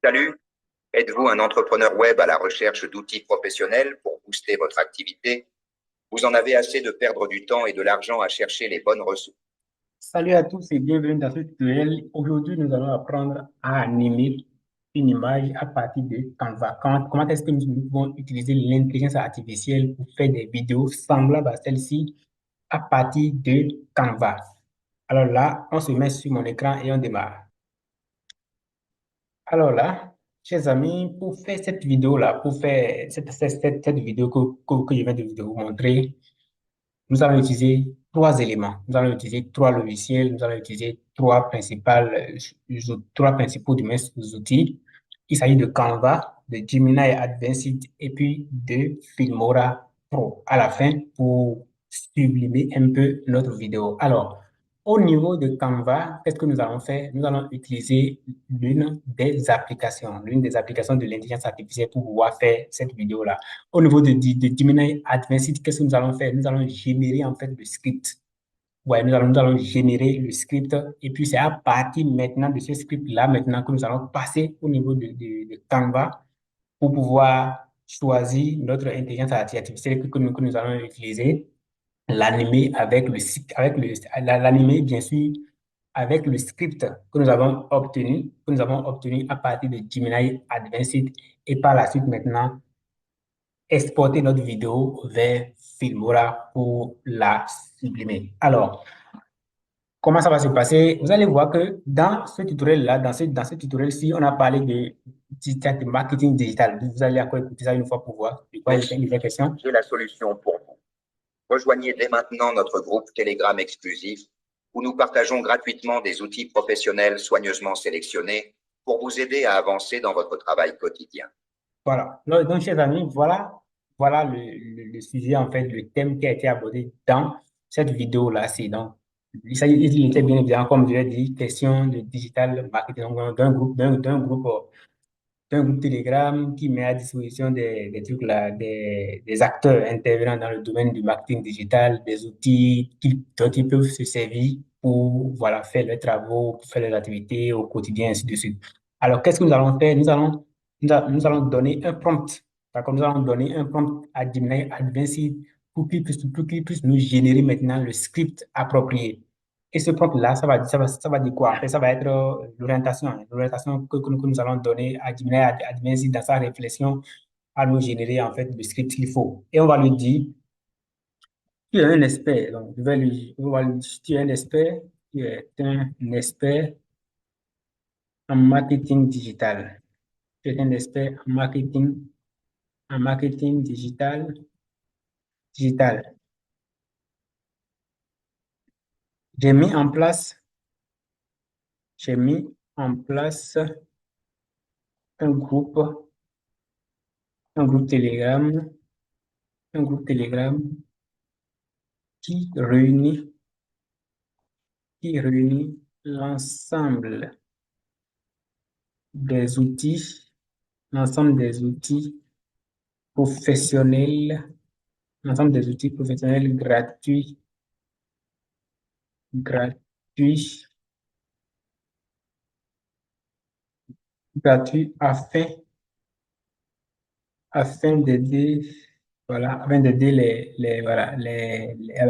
Salut, êtes-vous un entrepreneur web à la recherche d'outils professionnels pour booster votre activité? Vous en avez assez de perdre du temps et de l'argent à chercher les bonnes ressources. Salut à tous et bienvenue dans ce tutoriel. Aujourd'hui, nous allons apprendre à animer une image à partir de Canva. Comment est-ce que nous pouvons utiliser l'intelligence artificielle pour faire des vidéos semblables à celle-ci à partir de Canva? Alors là, on se met sur mon écran et on démarre. Alors là, chers amis, pour faire cette vidéo-là, pour faire cette vidéo que je viens de vous montrer, nous allons utiliser trois éléments. Nous allons utiliser trois logiciels. Nous allons utiliser trois principaux du outils. Il s'agit de Canva, de Gemini Advanced et puis de Filmora Pro à la fin pour sublimer un peu notre vidéo. Alors, au niveau de Canva, qu'est-ce que nous allons faire? Nous allons utiliser l'une des applications de l'intelligence artificielle pour pouvoir faire cette vidéo-là. Au niveau de Gemini Advanced, qu'est-ce que nous allons faire? Nous allons générer en fait le script. Ouais, nous allons générer le script et puis c'est à partir maintenant de ce script-là maintenant que nous allons passer au niveau de Canva pour pouvoir choisir notre intelligence artificielle que nous allons utiliser, l'animer avec l'animer bien sûr avec le script que nous avons obtenu à partir de Gemini Advanced et par la suite maintenant exporter notre vidéo vers Filmora pour la sublimer. Alors, comment ça va se passer? Vous allez voir que dans ce tutoriel-là, dans ce tutoriel-ci, on a parlé de marketing digital. Vous allez encore écouter ça une fois pour voir. De quoi il est question? J'ai la solution pour vous. Rejoignez dès maintenant notre groupe Telegram exclusif où nous partageons gratuitement des outils professionnels soigneusement sélectionnés pour vous aider à avancer dans votre travail quotidien. Voilà. Donc, chers amis, voilà le sujet, en fait, le thème qui a été abordé dans cette vidéo-là. C'est donc, il était bien évidemment, comme je l'ai dit, question de digital marketing, donc d'un groupe Telegram qui met à disposition des trucs là, des acteurs intervenant dans le domaine du marketing digital, des outils dont ils peuvent se servir pour, voilà, faire leurs travaux, pour faire leurs activités au quotidien, ainsi de suite. Alors, qu'est-ce que nous allons faire? Nous allons donner un prompt. D'accord? Nous allons donner un prompt à Gemini Advanced pour qu'il puisse nous générer maintenant le script approprié. Et ce prompt-là, ça va dire quoi? En fait, ça va être l'orientation que nous allons donner à Gemini Advanced dans sa réflexion à nous générer en fait le script qu'il faut. Et on va lui dire, tu es un expert. Donc, on va lui dire, tu es un expert, tu es un expert en marketing digital. Tu es un expert en marketing digital. J'ai mis en place, j'ai mis en place un groupe, un groupe Telegram, un groupe Telegram qui réunit, qui réunit l'ensemble des outils, l'ensemble des outils professionnels, l'ensemble des outils professionnels gratuits, gratuits afin d'aider, voilà, afin d'aider voilà,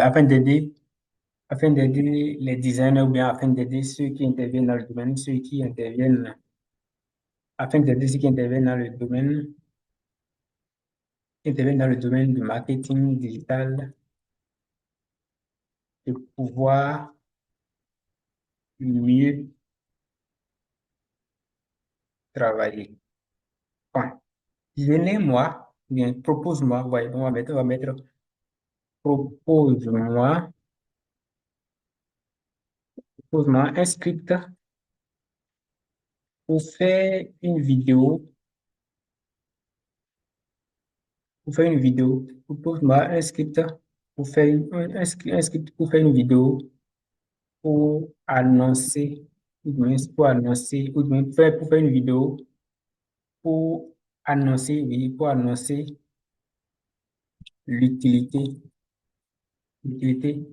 afin d'aider les designers ou bien afin d'aider ceux qui interviennent dans le domaine, afin d'aider ceux qui interviennent dans le domaine du marketing digital, de pouvoir mieux travailler. Bon. Donnez-moi, bien, propose-moi, ouais, on va mettre, propose-moi, propose-moi un script pour faire une vidéo, propose-moi un script pour faire un script pour faire une vidéo pour annoncer, ou bien pour faire une vidéo pour annoncer, oui, pour annoncer l'utilité, l'utilité,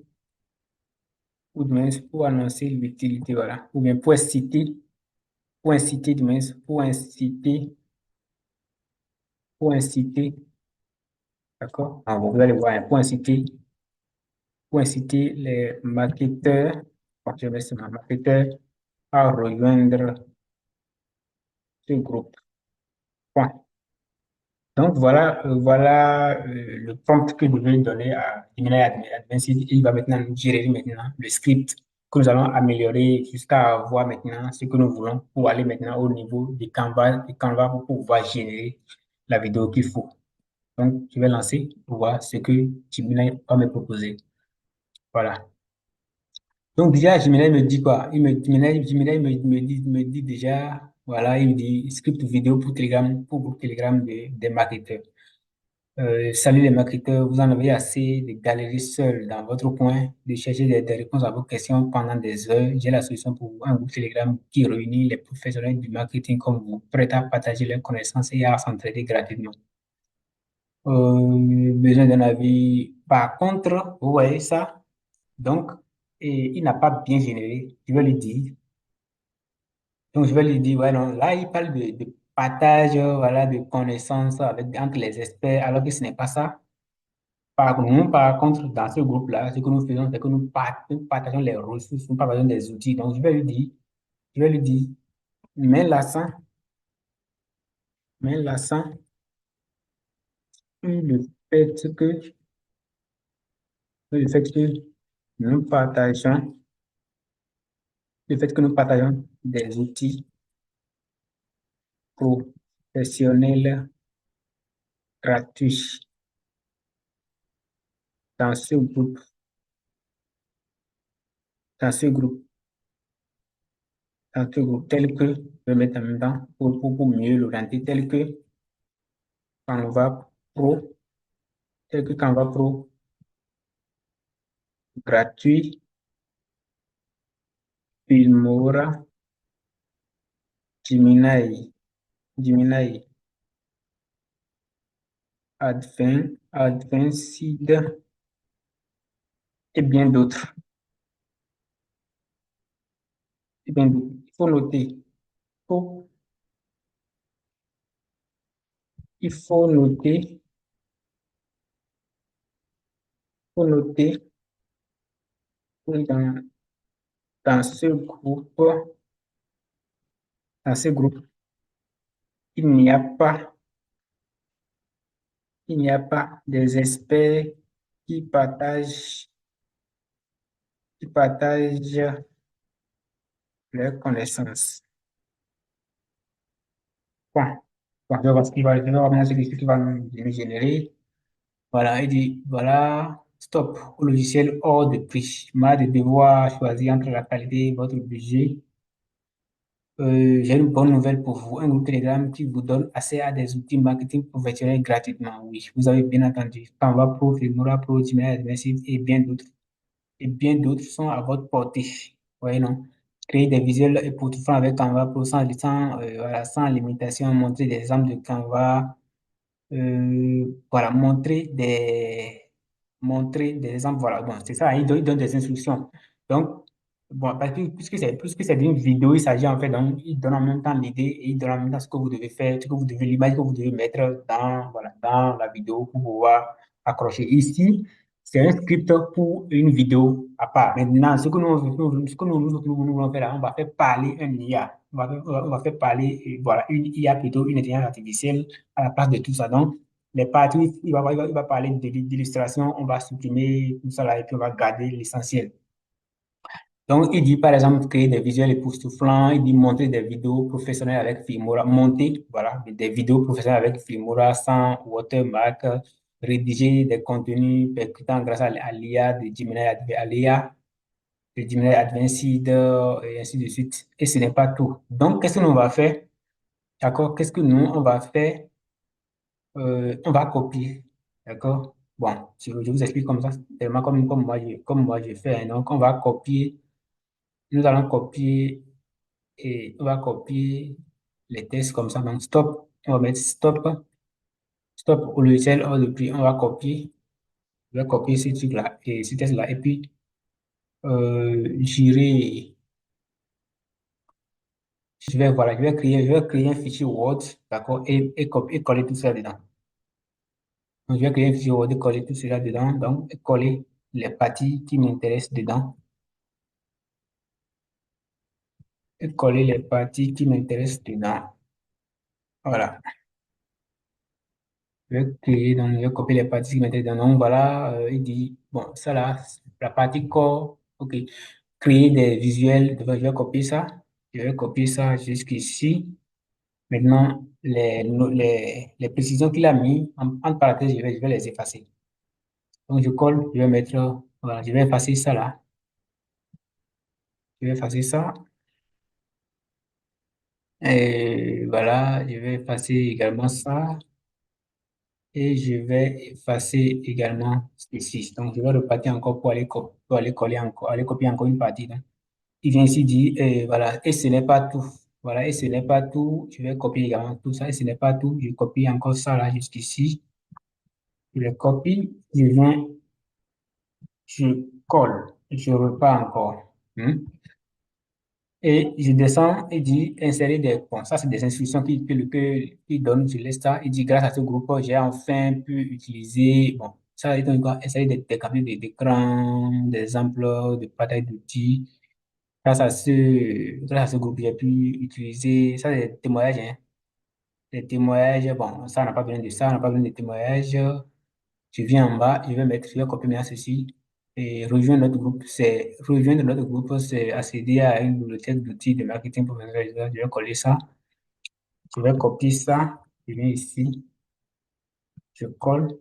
ou bien pour annoncer l'utilité, voilà, ou bien pour citer pour inciter, du moins, pour inciter, d'accord? Ah, bon, vous allez voir, hein, pour inciter les marketeurs, bon, je vais mettre sur marketeurs à rejoindre ce groupe. Point. Donc, voilà le prompt que je vais donner à Gemini Advanced. Il va maintenant nous gérer maintenant le script que nous allons améliorer jusqu'à avoir maintenant ce que nous voulons pour aller maintenant au niveau de Canva pour pouvoir générer la vidéo qu'il faut. Donc, je vais lancer pour voir ce que Gemini va me proposer. Voilà. Donc, déjà, Gemini me dit quoi? Gemini me dit déjà, voilà, il me dit script vidéo pour Telegram, pour groupe Telegram des marketeurs. Salut les marketeurs, vous en avez assez de galérer seul dans votre coin, de chercher des réponses à vos questions pendant des heures. J'ai la solution pour vous, un groupe Telegram qui réunit les professionnels du marketing comme vous, prêts à partager leurs connaissances et à s'entraider gratuitement. Besoin d'un avis. Par contre, vous voyez ça? Donc, il n'a pas bien généré. Je vais lui dire. Donc, je vais lui dire, ouais, non, là, il parle de partage, voilà, de connaissances entre les experts, alors que ce n'est pas ça. Par contre, dans ce groupe-là, ce que nous faisons, c'est que nous partageons les ressources, nous partageons des outils. Donc, je vais lui dire, mets l'accent, mets l'accent sur fait que, le fait que nous partageons, le fait que nous partageons des outils professionnels gratuits dans ce groupe, dans ce groupe, dans ce groupe, tel que, je vais mettre en même temps pour mieux l'orienter, Canva Pro, tel que Canva Pro gratuit, Filmora, Gemini Advanced et bien d'autres. Et bien d'autres. Il faut noter. Faut- il faut noter que dans ce groupe, dans ce groupe, il n'y a pas, il n'y a pas des experts qui partagent, qui partagent leurs connaissances. Bon, bon, je vais voir ce qu'il va, je vais voir maintenant ce qu'il va me générer. Voilà, il dit, voilà, stop au logiciel hors de prix. Marre de devoir choisir entre la qualité et votre budget. J'ai une bonne nouvelle pour vous, un groupe Telegram qui vous donne accès à des outils marketing professionnels gratuitement. Oui, vous avez bien entendu. Canva Pro, Filmora Pro, Gmail Advanced et bien d'autres. Et bien d'autres sont à votre portée. Vous voyez, non? Créer des visuels et portfolios avec Canva Pro voilà, sans limitation, montrer des exemples de Canva, voilà, montrer des exemples, voilà, bon, c'est ça, il donne des instructions. Donc, bon, parce que puisque c'est d'une vidéo, il s'agit en fait, donc, il donne en même temps l'idée et il donne en même temps ce que vous devez faire, ce que vous devez, l'image que vous devez mettre dans, voilà, dans la vidéo pour pouvoir accrocher. Ici, c'est un script pour une vidéo à part. Maintenant, ce que nous voulons faire là, on va faire parler un IA. On va faire parler, voilà, une IA plutôt, une intelligence artificielle à la place de tout ça. Donc, les parties, il va parler d'illustration, on va supprimer tout ça là et puis on va garder l'essentiel. Donc, il dit par exemple créer des visuels époustouflants, il dit monter des vidéos professionnelles avec Filmora, monter, voilà, des vidéos professionnelles avec Filmora sans watermark, rédiger des contenus percutants grâce à l'IA de Gemini Advanced et ainsi de suite. Et ce n'est pas tout. Donc, qu'est-ce que nous on va faire? D'accord? Qu'est-ce que nous, on va faire? On va copier. D'accord? Bon, je vous explique comme ça, tellement comme moi je fais, hein. Donc, on va copier, nous allons copier et on va copier les textes comme ça. Donc, stop, on va mettre stop au logiciel hors de prix. On va copier ce truc-là et ce texte-là. Et puis, j'irai voilà, je vais créer un fichier Word, d'accord, et coller tout ça dedans. Donc, je vais créer un fichier Word et coller tout cela dedans, donc, et coller les parties qui m'intéressent dedans, et coller les parties qui m'intéressent dedans. Voilà. Je vais créer, donc, je vais copier les parties qui m'intéressent dedans. Donc, voilà, il dit, bon, ça là, la partie corps, ok. Créer des visuels, donc, je vais copier ça. Je vais copier ça jusqu'ici. Maintenant, les précisions qu'il a mis, en parenthèse, je vais les effacer. Donc, je colle, je vais mettre, voilà, je vais effacer ça là. Je vais effacer ça. Et voilà, je vais effacer également ça. Et je vais effacer également ceci. Donc, je vais repartir encore pour aller coller encore, aller copier encore une partie. Donc, il vient ici dire, voilà, et ce n'est pas tout. Voilà, et ce n'est pas tout. Je vais copier également tout ça. Et ce n'est pas tout. Je copie encore ça là jusqu'ici. Je le copie. Je viens, je colle. Je repars encore. Et je descends et dit insérer des points. Ça, c'est des instructions qui donne. Je laisse ça. Il dit grâce à ce groupe, j'ai enfin pu utiliser. Bon, ça, il donne quoi? Insérer des captures d'écran, des exemples de partage d'outils. Grâce à ce groupe, j'ai pu utiliser. Ça, c'est des témoignages. Hein. Des témoignages. Bon, ça, on n'a pas besoin de ça. On n'a pas besoin de témoignages. Je viens en bas, je vais copier maintenant ceci et rejoindre notre groupe, c'est accéder à une bibliothèque d'outils de marketing professionnel. Je vais coller ça, je vais copier ça, je viens ici, je colle,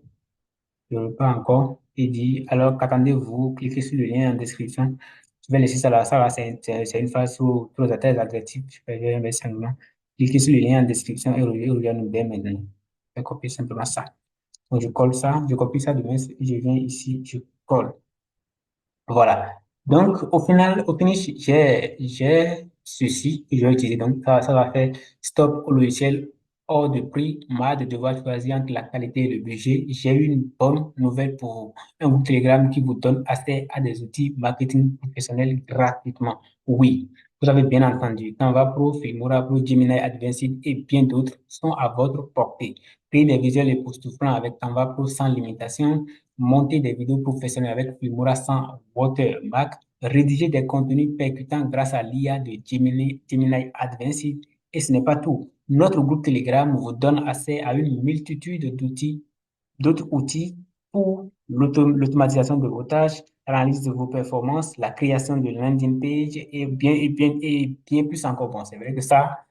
je repars encore et dit alors qu'attendez-vous, cliquez sur le lien en description. Je vais laisser ça là, c'est une phrase sur tous les attaques adjectifs. Je vais mettre simplement cliquez sur le lien en description et rejoignez-nous dès maintenant. Je vais copier simplement ça. Donc, je colle ça, je copie ça demain, je viens ici, je colle. Voilà. Donc, au finish, j'ai ceci que je vais utiliser. Donc, ça va faire stop au logiciel hors de prix, marre de devoir choisir entre la qualité et le budget. J'ai eu une bonne nouvelle pour un groupe Telegram qui vous donne accès à des outils marketing professionnels gratuitement. Oui, vous avez bien entendu. Canva Pro, Filmora Pro, Gemini Advanced et bien d'autres sont à votre portée. Créer des visuels époustouflants avec Canva Pro sans limitation, monter des vidéos professionnelles avec Filmora sans watermark, rédiger des contenus percutants grâce à l'IA de Gemini Advanced. Et ce n'est pas tout. Notre groupe Telegram vous donne accès à une multitude d'autres outils pour l'automatisation de vos tâches, l'analyse de vos performances, la création de landing page et bien plus encore. Bon, c'est vrai que ça,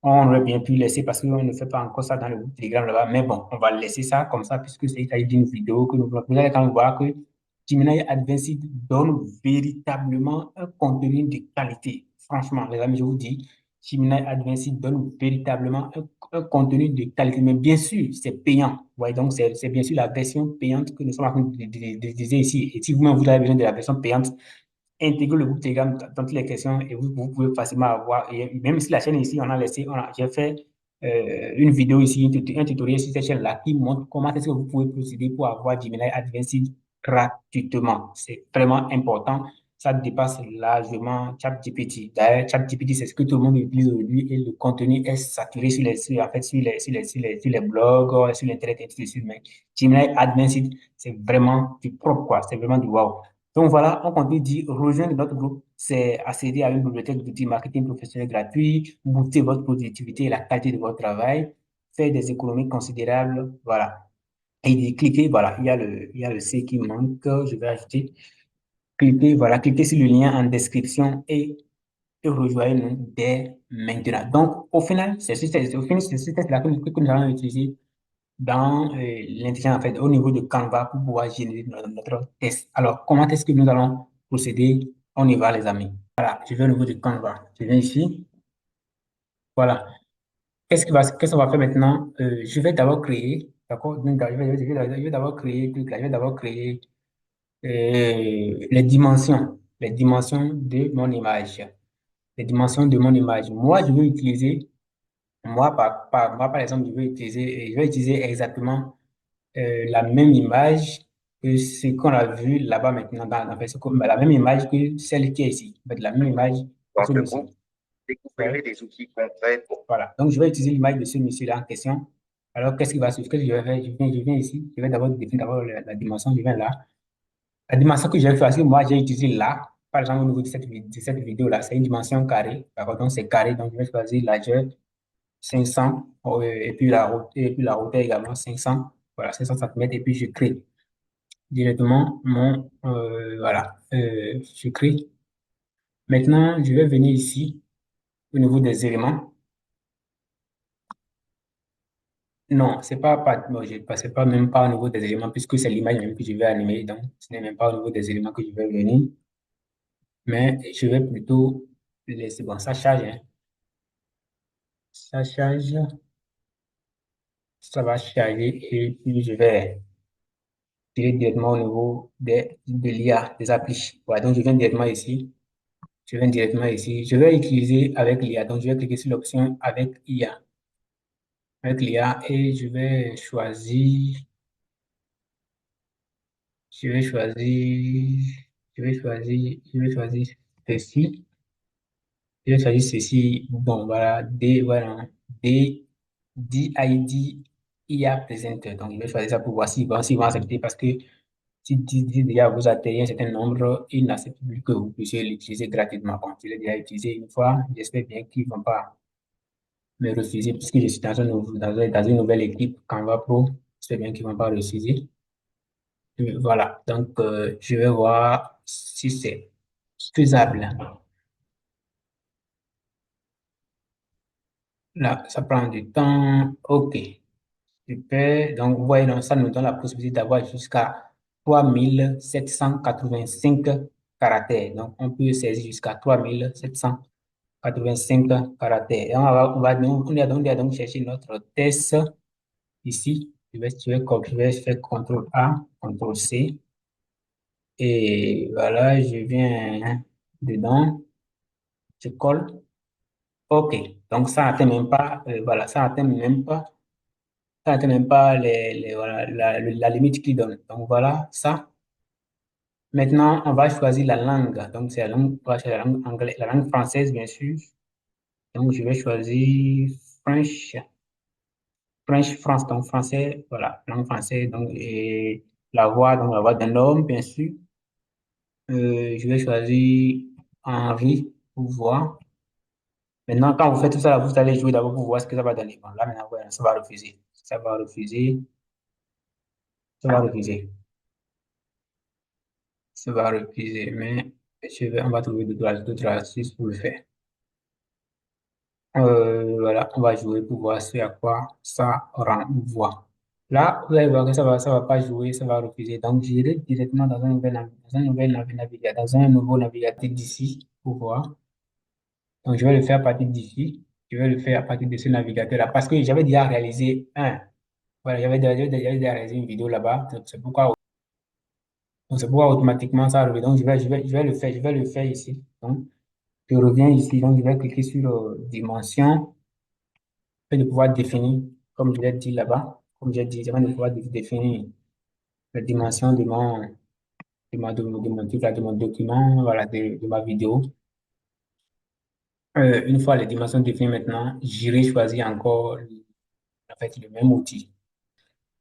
on aurait bien pu laisser parce qu'on ne fait pas encore ça dans le groupe Telegram là-bas. Mais bon, on va laisser ça comme ça puisque c'est il d'une vidéo que vous allez quand même voir que Gemini Advanced donne véritablement un contenu de qualité. Franchement, les amis, je vous dis, Gemini Advanced donne véritablement un contenu de qualité. Mais bien sûr, c'est payant. Ouais, donc, c'est bien sûr la version payante que nous sommes en train de utiliser ici. Et si vous-même vous avez besoin de la version payante, intégrez le groupe Telegram dans toutes les questions et vous pouvez facilement avoir, et même si la chaîne ici, j'ai fait une vidéo ici, un tutoriel sur cette chaîne-là qui montre comment est-ce que vous pouvez procéder pour avoir Gemini Advanced gratuitement. C'est vraiment important. Ça dépasse largement ChatGPT. D'ailleurs, ChatGPT, c'est ce que tout le monde utilise aujourd'hui et le contenu est saturé en fait, sur les blogs, sur l'Internet et tout de suite. Mais Gemini Advanced, c'est vraiment du propre, quoi. C'est vraiment du wow. Donc voilà, on continue de dire, rejoindre notre groupe, c'est accéder à une bibliothèque d'outils marketing professionnel gratuit, booster votre productivité et la qualité de votre travail, faire des économies considérables, voilà. Et il dit, cliquez, voilà, il y a le C qui manque, je vais ajouter, cliquez, voilà, cliquez sur le lien en description et rejoignez-nous dès maintenant. Donc, au final, c'est ce test-là que nous allons utiliser dans l'intelligence, en fait, au niveau de Canva pour pouvoir générer notre test. Alors, comment est-ce que nous allons procéder? On y va, les amis. Voilà, je vais au niveau de Canva. Je viens ici. Voilà. Qu'est-ce qu'on va faire maintenant? Je vais d'abord créer, d'accord? Donc, je vais d'abord créer, je vais d'abord créer les dimensions de mon image. Les dimensions de mon image. Moi, je vais utiliser, moi, par exemple, je vais utiliser exactement la même image que ce qu'on a vu là-bas maintenant, la même image que celle qui est ici. En fait, la même image que Dans ce celui-ci. groupe, Découvrirez des outils concrets pour Voilà. Donc, je vais utiliser l'image de ce monsieur-là en question. Alors, qu'est-ce qui va suivre? Qu'est-ce que je vais faire? Je viens ici. Je vais d'abord définir d'abord la dimension. Je viens là. La dimension que je vais faire, parce que moi, j'ai utilisé là. Par exemple, au niveau de cette vidéo-là, c'est une dimension carrée. D'accord? Donc, c'est carré. Donc, je vais choisir largeur 500. Et puis la hauteur également 500. Voilà, 500 centimètres. Et puis, je crée directement voilà, je crée. Maintenant, je vais venir ici au niveau des éléments. Non, bon, je ne passais pas même pas au niveau des éléments puisque c'est l'image même que je vais animer. Donc, ce n'est même pas au niveau des éléments que je vais venir. Mais je vais plutôt laisser. Bon, ça charge, hein. Ça charge. Ça va charger et puis je vais tirer directement au niveau de l'IA, des applis. Voilà, donc je viens directement ici. Je viens directement ici. Je vais utiliser avec l'IA. Donc, je vais cliquer sur l'option avec IA. Avec l'IA et je vais choisir, je vais choisir ceci. Je vais choisir ceci. Bon, voilà, voilà, D, DID IA Presenter. Donc, je vais choisir ça pour voir s'ils vont accepter parce que si déjà vous atteignez un certain nombre, ils n'acceptent plus que vous puissiez l'utiliser gratuitement. Bon, je l'ai déjà utilisé une fois. J'espère bien qu'ils ne vont pas me refuser puisque je suis dans une nouvelle équipe Canva Pro. J'espère bien qu'ils ne vont pas refuser. Voilà, donc je vais voir si c'est faisable. Là, ça prend du temps. OK, super. Donc, vous voyez, donc, ça nous donne la possibilité d'avoir jusqu'à 3785 caractères. Donc, on peut saisir jusqu'à 3785 caractères. Et on a donc chercher notre test ici. Je vais faire CTRL A, CTRL C. Et voilà, je viens dedans, je colle. OK. Donc, ça n'atteint même pas, voilà, ça n'atteint même pas voilà, la limite qu'il donne. Donc, voilà ça. Maintenant, on va choisir la langue. Donc, on va choisir la langue anglaise, la langue française, bien sûr. Donc, je vais choisir French, French France, donc français, voilà, langue française. Donc, et donc la voix d'un homme, bien sûr. Je vais choisir Henri pour voir. Maintenant, quand vous faites tout ça, là, vous allez jouer d'abord pour voir ce que ça va donner. Bon, là, maintenant, voilà, ça va refuser. Ça va refuser. Ça va refuser. Ça va refuser. Mais on va trouver d'autres astuces pour le faire. Voilà, on va jouer pour voir ce à quoi ça renvoie. Là, vous allez voir que ça va pas jouer, ça va refuser. Donc, j'irai directement dans un nouveau navigateur d'ici pour voir. Donc, je vais le faire à partir d'ici. Je vais le faire à partir de ce navigateur-là parce que j'avais déjà réalisé voilà, j'avais déjà réalisé une vidéo là-bas. Donc, c'est pourquoi automatiquement ça arrive. Donc, je vais le faire ici. Donc, je reviens ici. Donc, je vais cliquer sur dimension et de pouvoir définir, comme je l'ai dit là-bas, comme j'ai dit, avant de pouvoir définir la dimension de mon document, voilà, de ma vidéo. Une fois les dimensions définies maintenant, j'irai choisir encore en fait, le même outil.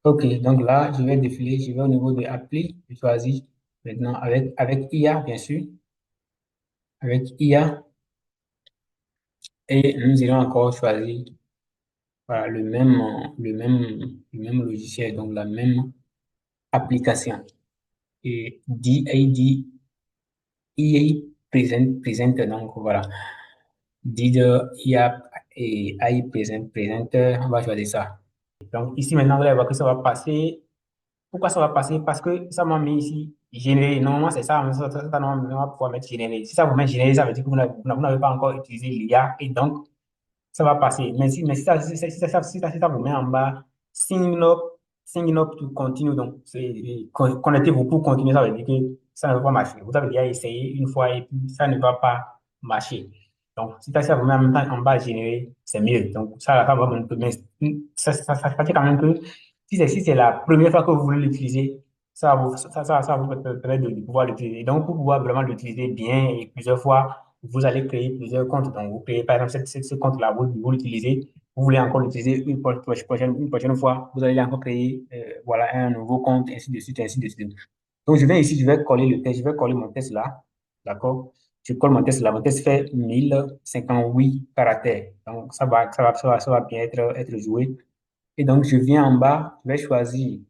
OK, donc là, je vais défiler, je vais au niveau de appli, je choisis maintenant avec IA, bien sûr, avec IA, et nous irons encore choisir voilà, le même logiciel, donc la même application. Et DID, EA Present, donc voilà, DID, IA et AI Presenter, on va choisir ça. Donc ici maintenant, vous allez voir que ça va passer. Pourquoi ça va passer? Parce que ça m'a mis ici généré. Normalement, c'est ça, mais ça, normalement, on va pouvoir mettre généré. Si ça vous met généré, ça veut dire que vous n'avez pas encore utilisé l'IA et donc ça va passer. Mais si ça vous met en bas, sign up to continue. Donc, connectez-vous pour continuer. Ça veut dire que ça ne va pas marcher. Vous avez déjà essayé une fois et puis ça ne va pas marcher. Donc, si ça vous met en même temps en bas généré, c'est mieux. Donc, ça va un peu. Mais ça veut dire quand même que si c'est la première fois que vous voulez l'utiliser, ça va vous permettre de pouvoir l'utiliser. Donc, pour pouvoir vraiment l'utiliser bien et plusieurs fois, vous allez créer plusieurs comptes. Donc, vous créez par exemple ce compte-là, vous l'utilisez, vous voulez encore l'utiliser une prochaine fois, vous allez encore créer voilà, un nouveau compte, ainsi de suite, ainsi de suite. Donc, je viens ici, je vais coller le test, je vais coller mon test là, d'accord? Je colle mon test là, mon test fait 1058 caractères. Donc, ça va bien être joué. Et donc, je viens en bas, je vais choisir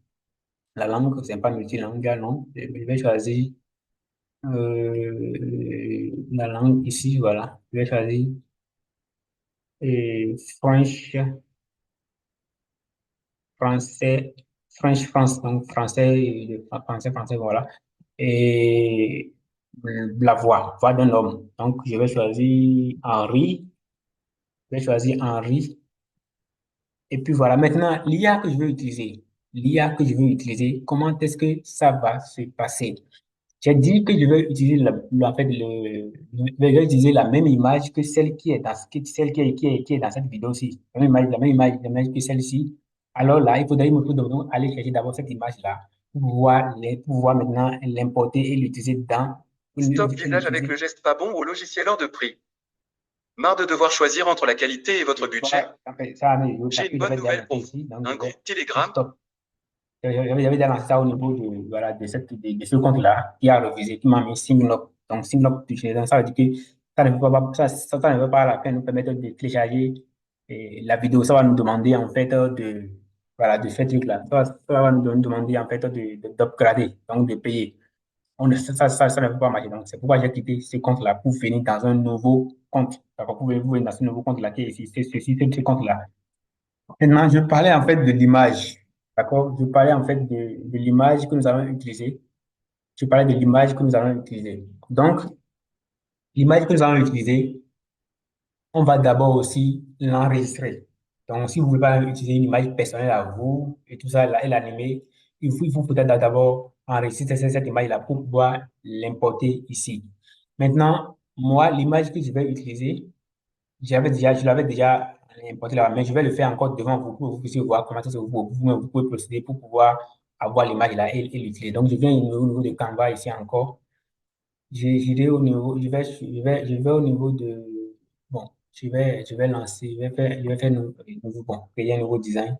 la langue, c'est pas multilingue, non? Je vais choisir la langue ici, voilà. Je vais choisir French, français, French France, donc français, voilà. Et la voix d'un homme. Donc, je vais choisir Henri, je vais choisir Henri. Et puis voilà, maintenant, l'IA que je veux utiliser, l'IA que je veux utiliser, comment est-ce que ça va se passer? J'ai dit que je vais utiliser en fait, je vais utiliser la même image que celle qui est dans, celle qui est dans cette vidéo-ci. La même image que celle-ci. Alors là, il me faut donc aller chercher d'abord cette image-là pour pouvoir maintenant l'importer et l'utiliser dans, Stop visage avec le geste pas bon au logiciel hors de prix. Marre de devoir choisir entre la qualité et votre budget? voilà, en fait, ça, J'ai une bonne nouvelle pour vous. donc Un je vais groupe Telegram. stop. J'avais déjà lancé ça au niveau voilà, de ce compte-là qui a refusé, qui m'a mis Singnop. Donc, Singnop, donc ça veut dire que ça ne veut pas la peine nous permettre de télécharger la vidéo. Ça va nous demander en fait voilà, de faire truc là. Ça va nous demander en fait d'upgrader, donc de payer. Ça ne veut pas marcher. Donc, c'est pourquoi j'ai quitté ce compte-là pour venir dans un nouveau compte. D'accord, pour venir dans ce nouveau compte-là qui est ici, c'est ce compte-là. Maintenant, je parlais en fait de l'image. D'accord? Je parlais en fait de l'image que nous allons utiliser. Je parlais de l'image que nous allons utiliser. Donc, l'image que nous allons utiliser, on va d'abord aussi l'enregistrer. Donc, si vous voulez pas utiliser une image personnelle à vous et tout ça, et l'animer, il faut peut-être d'abord enregistrer cette image-là pour pouvoir l'importer ici. Maintenant, moi, l'image que je vais utiliser, je l'avais déjà importé là, mais je vais le faire encore devant vous pour que vous puissiez voir comment est-ce que vous pouvez procéder pour pouvoir avoir l'image là et l'utiliser. Donc, je viens au niveau de Canva ici encore. J'irai au niveau, je vais au niveau de, bon, je vais lancer, je vais faire bon, créer un nouveau design.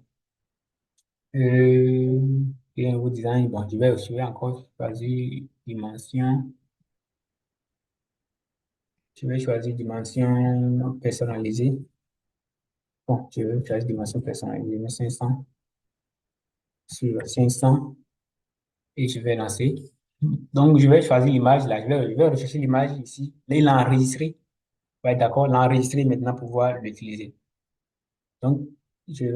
Euh, créer un nouveau design, bon, je vais encore choisir dimension. Je vais choisir dimension personnalisée. Bon, je vais choisir dimension personnalisée, 500 sur 500 et je vais lancer. Donc, je vais choisir l'image là. Je vais rechercher l'image ici. Là, il l'a enregistré. Ouais, d'accord, l'enregistrer maintenant pour pouvoir l'utiliser. Donc, je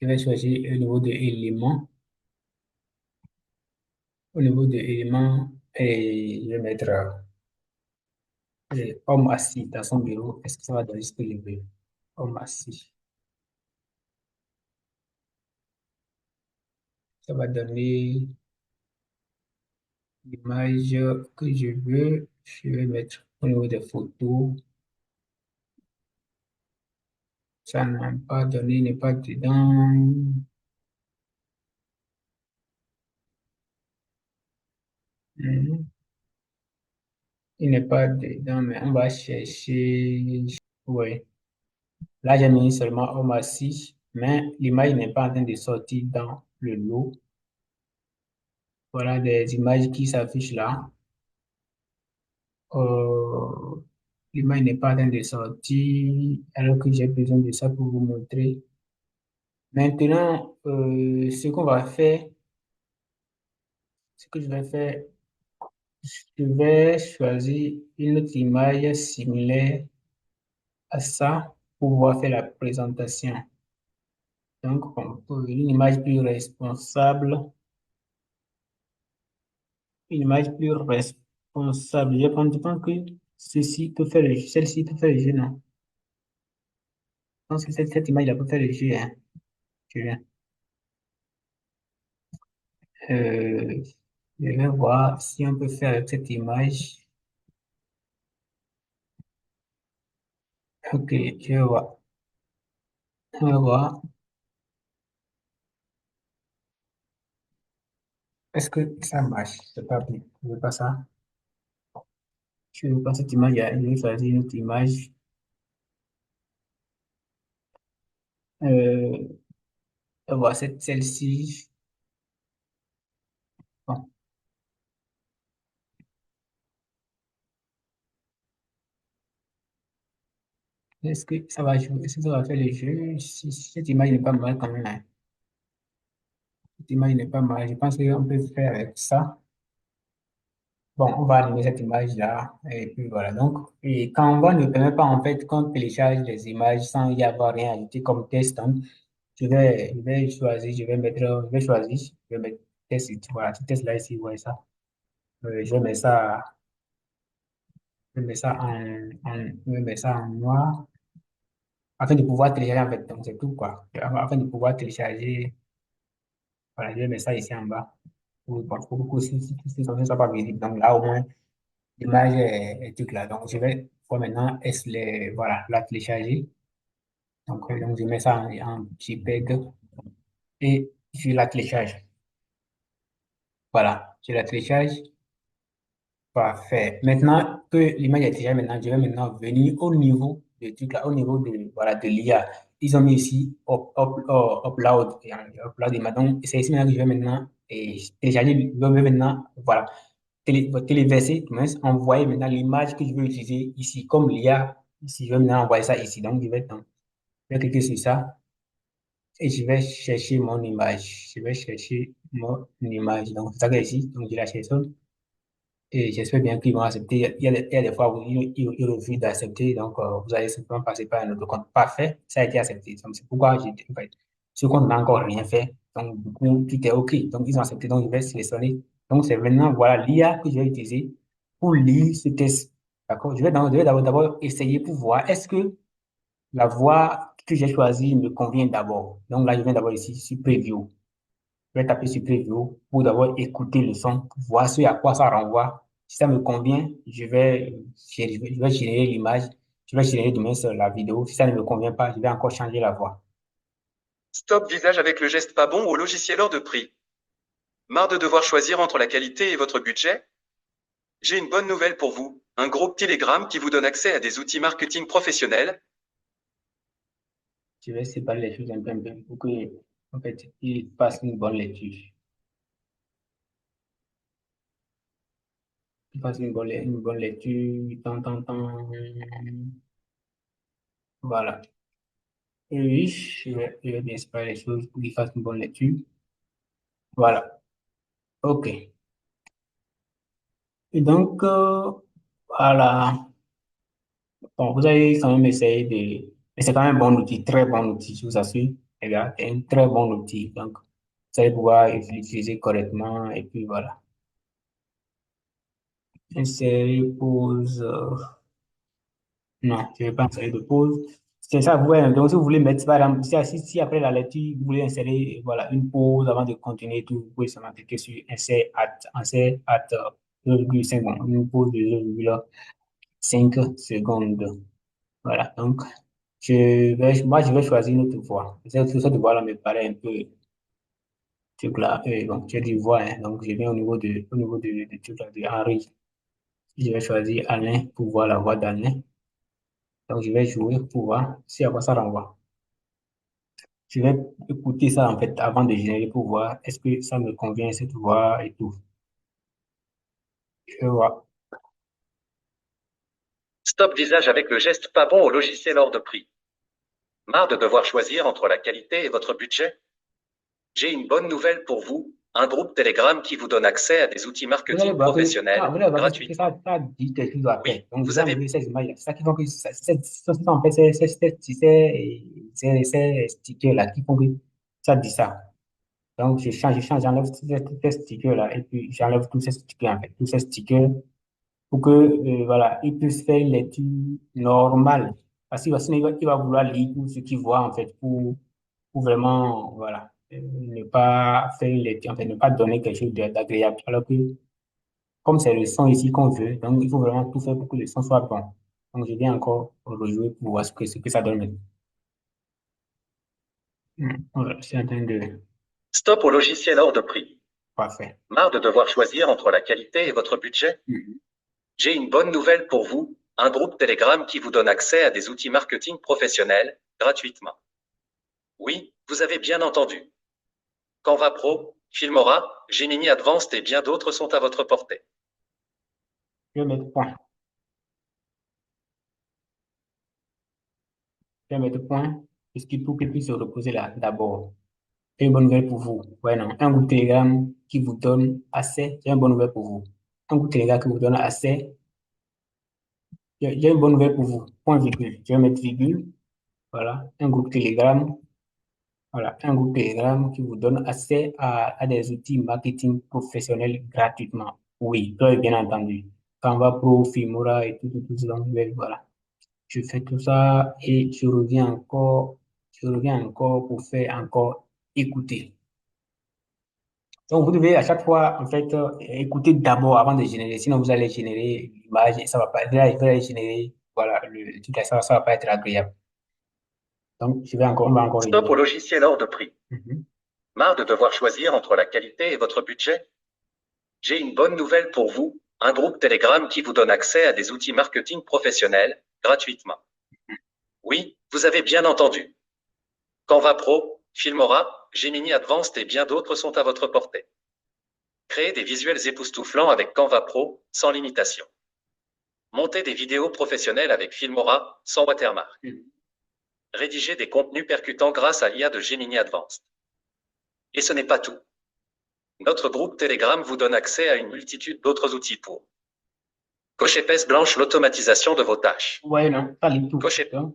vais choisir au niveau de éléments. Au niveau de éléments, et je vais mettre homme assis dans son bureau. Est-ce que ça va donner ce que je veux? Homme assis. Ça va donner l'image que je veux. Je vais mettre au niveau des photos. Ça n'a pas donné, il n'est pas dedans. Mhm. Il n'est pas dedans, mais on va chercher. Oui. Là, j'ai mis seulement homme assis, mais l'image n'est pas en train de sortir dans le lot. Voilà des images qui s'affichent là. Euh, L'image n'est pas en train de sortir, alors que j'ai besoin de ça pour vous montrer. Maintenant, ce qu'on va faire, ce que je vais faire, je vais choisir une autre image similaire à ça pour pouvoir faire la présentation. Donc, pour une image plus responsable, une image plus responsable. Je pense que celle-ci peut faire le jeu, non? Je pense que cette image-là peut faire le jeu, hein. Je viens. Euh, je vais voir si on peut faire avec cette image. Ok, je vais voir. On va voir. Est-ce que ça marche? C'est pas bien. Je veux pas ça. Je prends cette image, je vais choisir une autre image. Euh, Voilà, celle-ci. Bon. Est-ce que ça va jouer? Est-ce que ça va faire le jeu? Cette image n'est pas mal quand même, hein. Cette image n'est pas mal. Je pense qu'on peut faire avec ça. Bon, on va animer cette image-là. Et puis voilà. Donc, et Canva ne permet pas en fait qu'on télécharge les images sans y avoir rien ajouté comme test, hein. Je vais choisir, je vais mettre test ici. Voilà, ce test-là ici, ouais, ça. Je vais mettre ça, je vais mettre ça je vais mettre ça en noir afin de pouvoir télécharger en fait. Donc, c'est tout quoi. Afin de pouvoir télécharger, voilà, je vais mettre ça ici en bas. Pour que si ça ne soit pas visible. Donc là, au moins, l'image est tout là. Donc, je vais pouvoir maintenant voilà, la télécharger. Donc, je mets ça en JPEG et je la télécharge. Voilà, je la télécharge. Parfait. Maintenant que l'image est déjà maintenant, je vais maintenant venir au niveau de truc là, au niveau de, voilà, de l'IA. Ils ont mis ici upload, upload image. Donc, c'est ici maintenant que je vais maintenant télécharger, je vais maintenant, voilà, téléverser, du moins, envoyer maintenant l'image que je veux utiliser ici, comme l'IA. Ici, je vais maintenant envoyer ça ici. Donc, je vais cliquer sur ça et je vais chercher mon image. Je vais chercher mon image. Donc, c'est ça que ici. Donc, je la cherche. Et j'espère bien qu'ils vont accepter. Il y a des fois où ils refusent d'accepter. Donc, vous allez simplement passer par un autre compte. Parfait, ça a été accepté. Donc, c'est pourquoi en fait, ce compte n'a encore rien fait. Donc, du coup, tout est OK. Donc, ils ont accepté. Donc, je vais sélectionner. Donc, c'est maintenant, voilà, l'IA que je vais utiliser pour lire ce test. D'accord? Je vais d'abord essayer pour voir est-ce que la voie que j'ai choisie me convient d'abord. Donc, là, je viens d'abord ici sur Preview. Je vais taper sur Preview pour d'abord écouter le son, voir ce à quoi ça renvoie. Si ça me convient, je vais générer l'image, je vais générer demain sur la vidéo. Si ça ne me convient pas, je vais encore changer la voix. Stop visage avec le geste pas bon au logiciel hors de prix. Marre de devoir choisir entre la qualité et votre budget? J'ai une bonne nouvelle pour vous, un groupe Telegram qui vous donne accès à des outils marketing professionnels. Je vais séparer les choses un peu pour que, en fait, il fasse une bonne lecture. Il fasse une bonne lecture, Voilà. Et oui, je vais bien séparer les choses pour qu'il fasse une bonne lecture. Voilà. OK. Et donc, voilà. Bon, vous avez quand même essayé de... Mais c'est quand même un bon outil, très bon outil, je vous assure. Les gars, c'est un très bon outil. Donc, vous allez pouvoir l'utiliser correctement et puis voilà. Insérer pause. Non, je ne vais pas insérer de pause. C'est ça, ouais. Donc, si vous voulez mettre, par exemple, si après la lecture, vous voulez insérer voilà, une pause avant de continuer tout, vous pouvez seulement cliquer sur insert at 0,5 secondes, une pause de 0,5 secondes. Voilà, donc moi, je vais choisir une autre voie. Cette voie-là me paraît un peu, truc là, donc j'ai dit voix, hein, donc je viens au niveau de truc là, de Henri. Je vais choisir Alain pour voir la voix d'Alain. Donc je vais jouer pour voir si à quoi ça renvoie. Je vais écouter ça en fait avant de générer pour voir est-ce que ça me convient cette voix et tout. Je vais voir. Stop visage avec le geste pas bon au logiciel hors de prix. Marre de devoir choisir entre la qualité et votre budget? J'ai une bonne nouvelle pour vous, un groupe Telegram qui vous donne accès à des outils Vous allez marketing voir que, professionnels vous allez voir que gratuitement. ça dit quelque chose après. Oui, Donc, je vous vais avez enlever ces images. C'est ça qui font que en fait, ces stickers-là qui font que ça dit ça. Donc, j'enlève ces stickers-là et puis j'enlève tous ces stickers, en fait, tous ces stickers pour que, voilà, ils puissent faire une lecture normale. Parce que sinon, il va vouloir lire tout ce qu'il voit, en fait, pour vraiment, voilà, ne pas faire une lecture, en fait, ne pas donner quelque chose d'agréable. Alors que, comme c'est le son ici qu'on veut, donc il faut vraiment tout faire pour que le son soit bon. Donc, je viens encore rejouer pour voir ce que ça donne maintenant. Voilà, je suis en train de... Stop au logiciel hors de prix. Parfait. Marre de devoir choisir entre la qualité et votre budget? J'ai une bonne nouvelle pour vous, un groupe Telegram qui vous donne accès à des outils marketing professionnels, gratuitement. Oui, vous avez bien entendu. Canva Pro, Filmora, Gemini Advanced et bien d'autres sont à votre portée. Je vais mettre point. Je vais mettre point, puisqu'il faut qu'il puisse se reposer là, d'abord. J'ai une bonne nouvelle pour vous. Ouais, non. Un groupe Telegram qui vous donne accès, j'ai une bonne nouvelle pour vous. Un groupe Telegram qui vous donne accès, j'ai une bonne nouvelle pour vous. Point virgule. Je vais mettre virgule. Voilà. Un groupe Telegram. Voilà. Un groupe Telegram qui vous donne accès à des outils marketing professionnels gratuitement. Oui, vous avez bien entendu. Canva Pro, Filmora et tout ça. Voilà. Je fais tout ça et je reviens encore pour faire encore écouter. Donc, vous devez à chaque fois, en fait, écouter d'abord avant de générer. Sinon, vous allez générer l'image et ça va pas, vous allez générer, voilà, tout ça va pas être agréable. Donc, on va encore Stop au revenir. logiciel hors de prix. Mhm. Marre de devoir choisir entre la qualité et votre budget? J'ai une bonne nouvelle pour vous, un groupe Telegram qui vous donne accès à des outils marketing professionnels, gratuitement. Oui, vous avez bien entendu. Canva Pro, Filmora, Gemini Advanced et bien d'autres sont à votre portée. Créez des visuels époustouflants avec Canva Pro, sans limitation. Montez des vidéos professionnelles avec Filmora, sans watermark. Rédigez des contenus percutants grâce à l'IA de Gemini Advanced. Et ce n'est pas tout. Notre groupe Telegram vous donne accès à une multitude d'autres outils pour cocher peste blanche l'automatisation de vos tâches. Ouais, non, ça lit tout. Cocher Donc,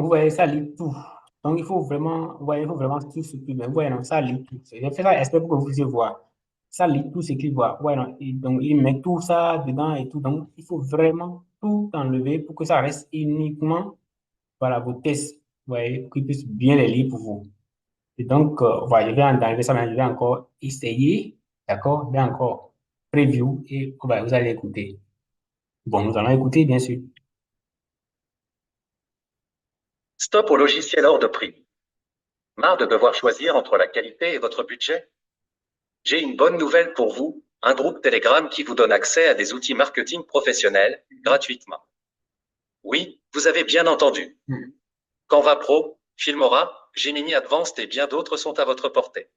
vous voyez, ça lit tout. Donc, il faut vraiment tout ce qu'il veut. Ouais, non, ça lit tout. J'ai fait ça exprès pour que vous puissiez voir. Ça lit tout ce qu'il voit. Ouais, non, donc, il met tout ça dedans et tout. Donc, il faut vraiment tout enlever pour que ça reste uniquement, voilà, vos tests. Vous voyez, pour qu'ils puissent bien les lire pour vous. Et donc, voilà, je vais enlever ça, mais je vais encore essayer. D'accord? Je vais encore preview et vous allez écouter. Bon, nous allons écouter, bien sûr. Stop au logiciel hors de prix. Marre de devoir choisir entre la qualité et votre budget? J'ai une bonne nouvelle pour vous, un groupe Telegram qui vous donne accès à des outils marketing professionnels, gratuitement. Oui, vous avez bien entendu. Canva Pro, Filmora, Gemini Advanced et bien d'autres sont à votre portée.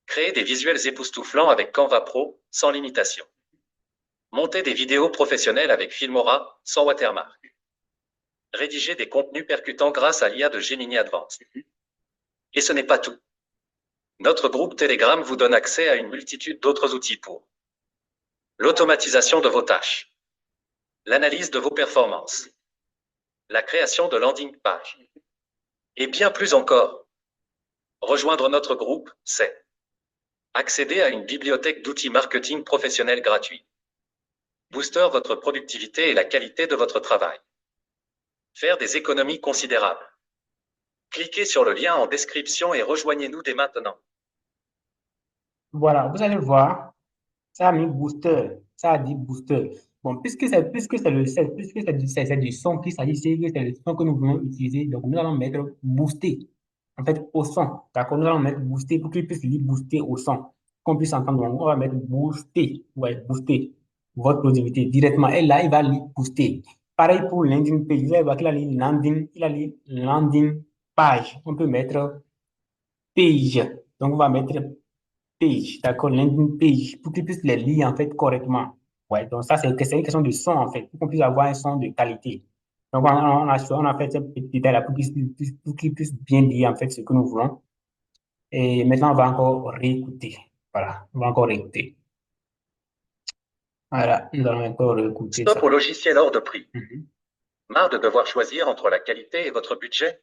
Créez des visuels époustouflants avec Canva Pro, sans limitation. Montez des vidéos professionnelles avec Filmora, sans watermark. Rédigez des contenus percutants grâce à l'IA de Gemini Advanced. Et ce n'est pas tout. Notre groupe Telegram vous donne accès à une multitude d'autres outils pour l'automatisation de vos tâches, l'analyse de vos performances, la création de landing pages, et bien plus encore. Rejoindre notre groupe, c'est accéder à une bibliothèque d'outils marketing professionnels gratuits, booster votre productivité et la qualité de votre travail, faire des économies considérables. Cliquez sur le lien en description et rejoignez-nous dès maintenant. Voilà, vous allez voir, ça a mis booster, ça a dit booster. Bon, puisque c'est du son qu'il s'agit, c'est que c'est le son que nous voulons utiliser, donc nous allons mettre booster, en fait, au son. D'accord, nous allons mettre booster pour qu'il puisse lire booster au son, qu'on puisse entendre. Donc, on va mettre booster, ouais, booster votre productivité directement. Et là, il va lire booster. Pareil pour landing page, vous allez voir qu'il a lu landing, il a lu landing page. On peut mettre page. Donc, on va mettre page, d'accord, landing page, pour qu'ils puissent les lire en fait correctement. Ouais, donc ça, c'est une question de son en fait, pour qu'on puisse avoir un son de qualité. Donc, on a fait ce petit détail là pour qu'ils puissent bien lire en fait ce que nous voulons. Et maintenant, on va encore réécouter. Voilà, on va encore réécouter. Voilà, nous allons encore réécouter Stop ça. au logiciel hors de prix. Mhm. Marre de devoir choisir entre la qualité et votre budget?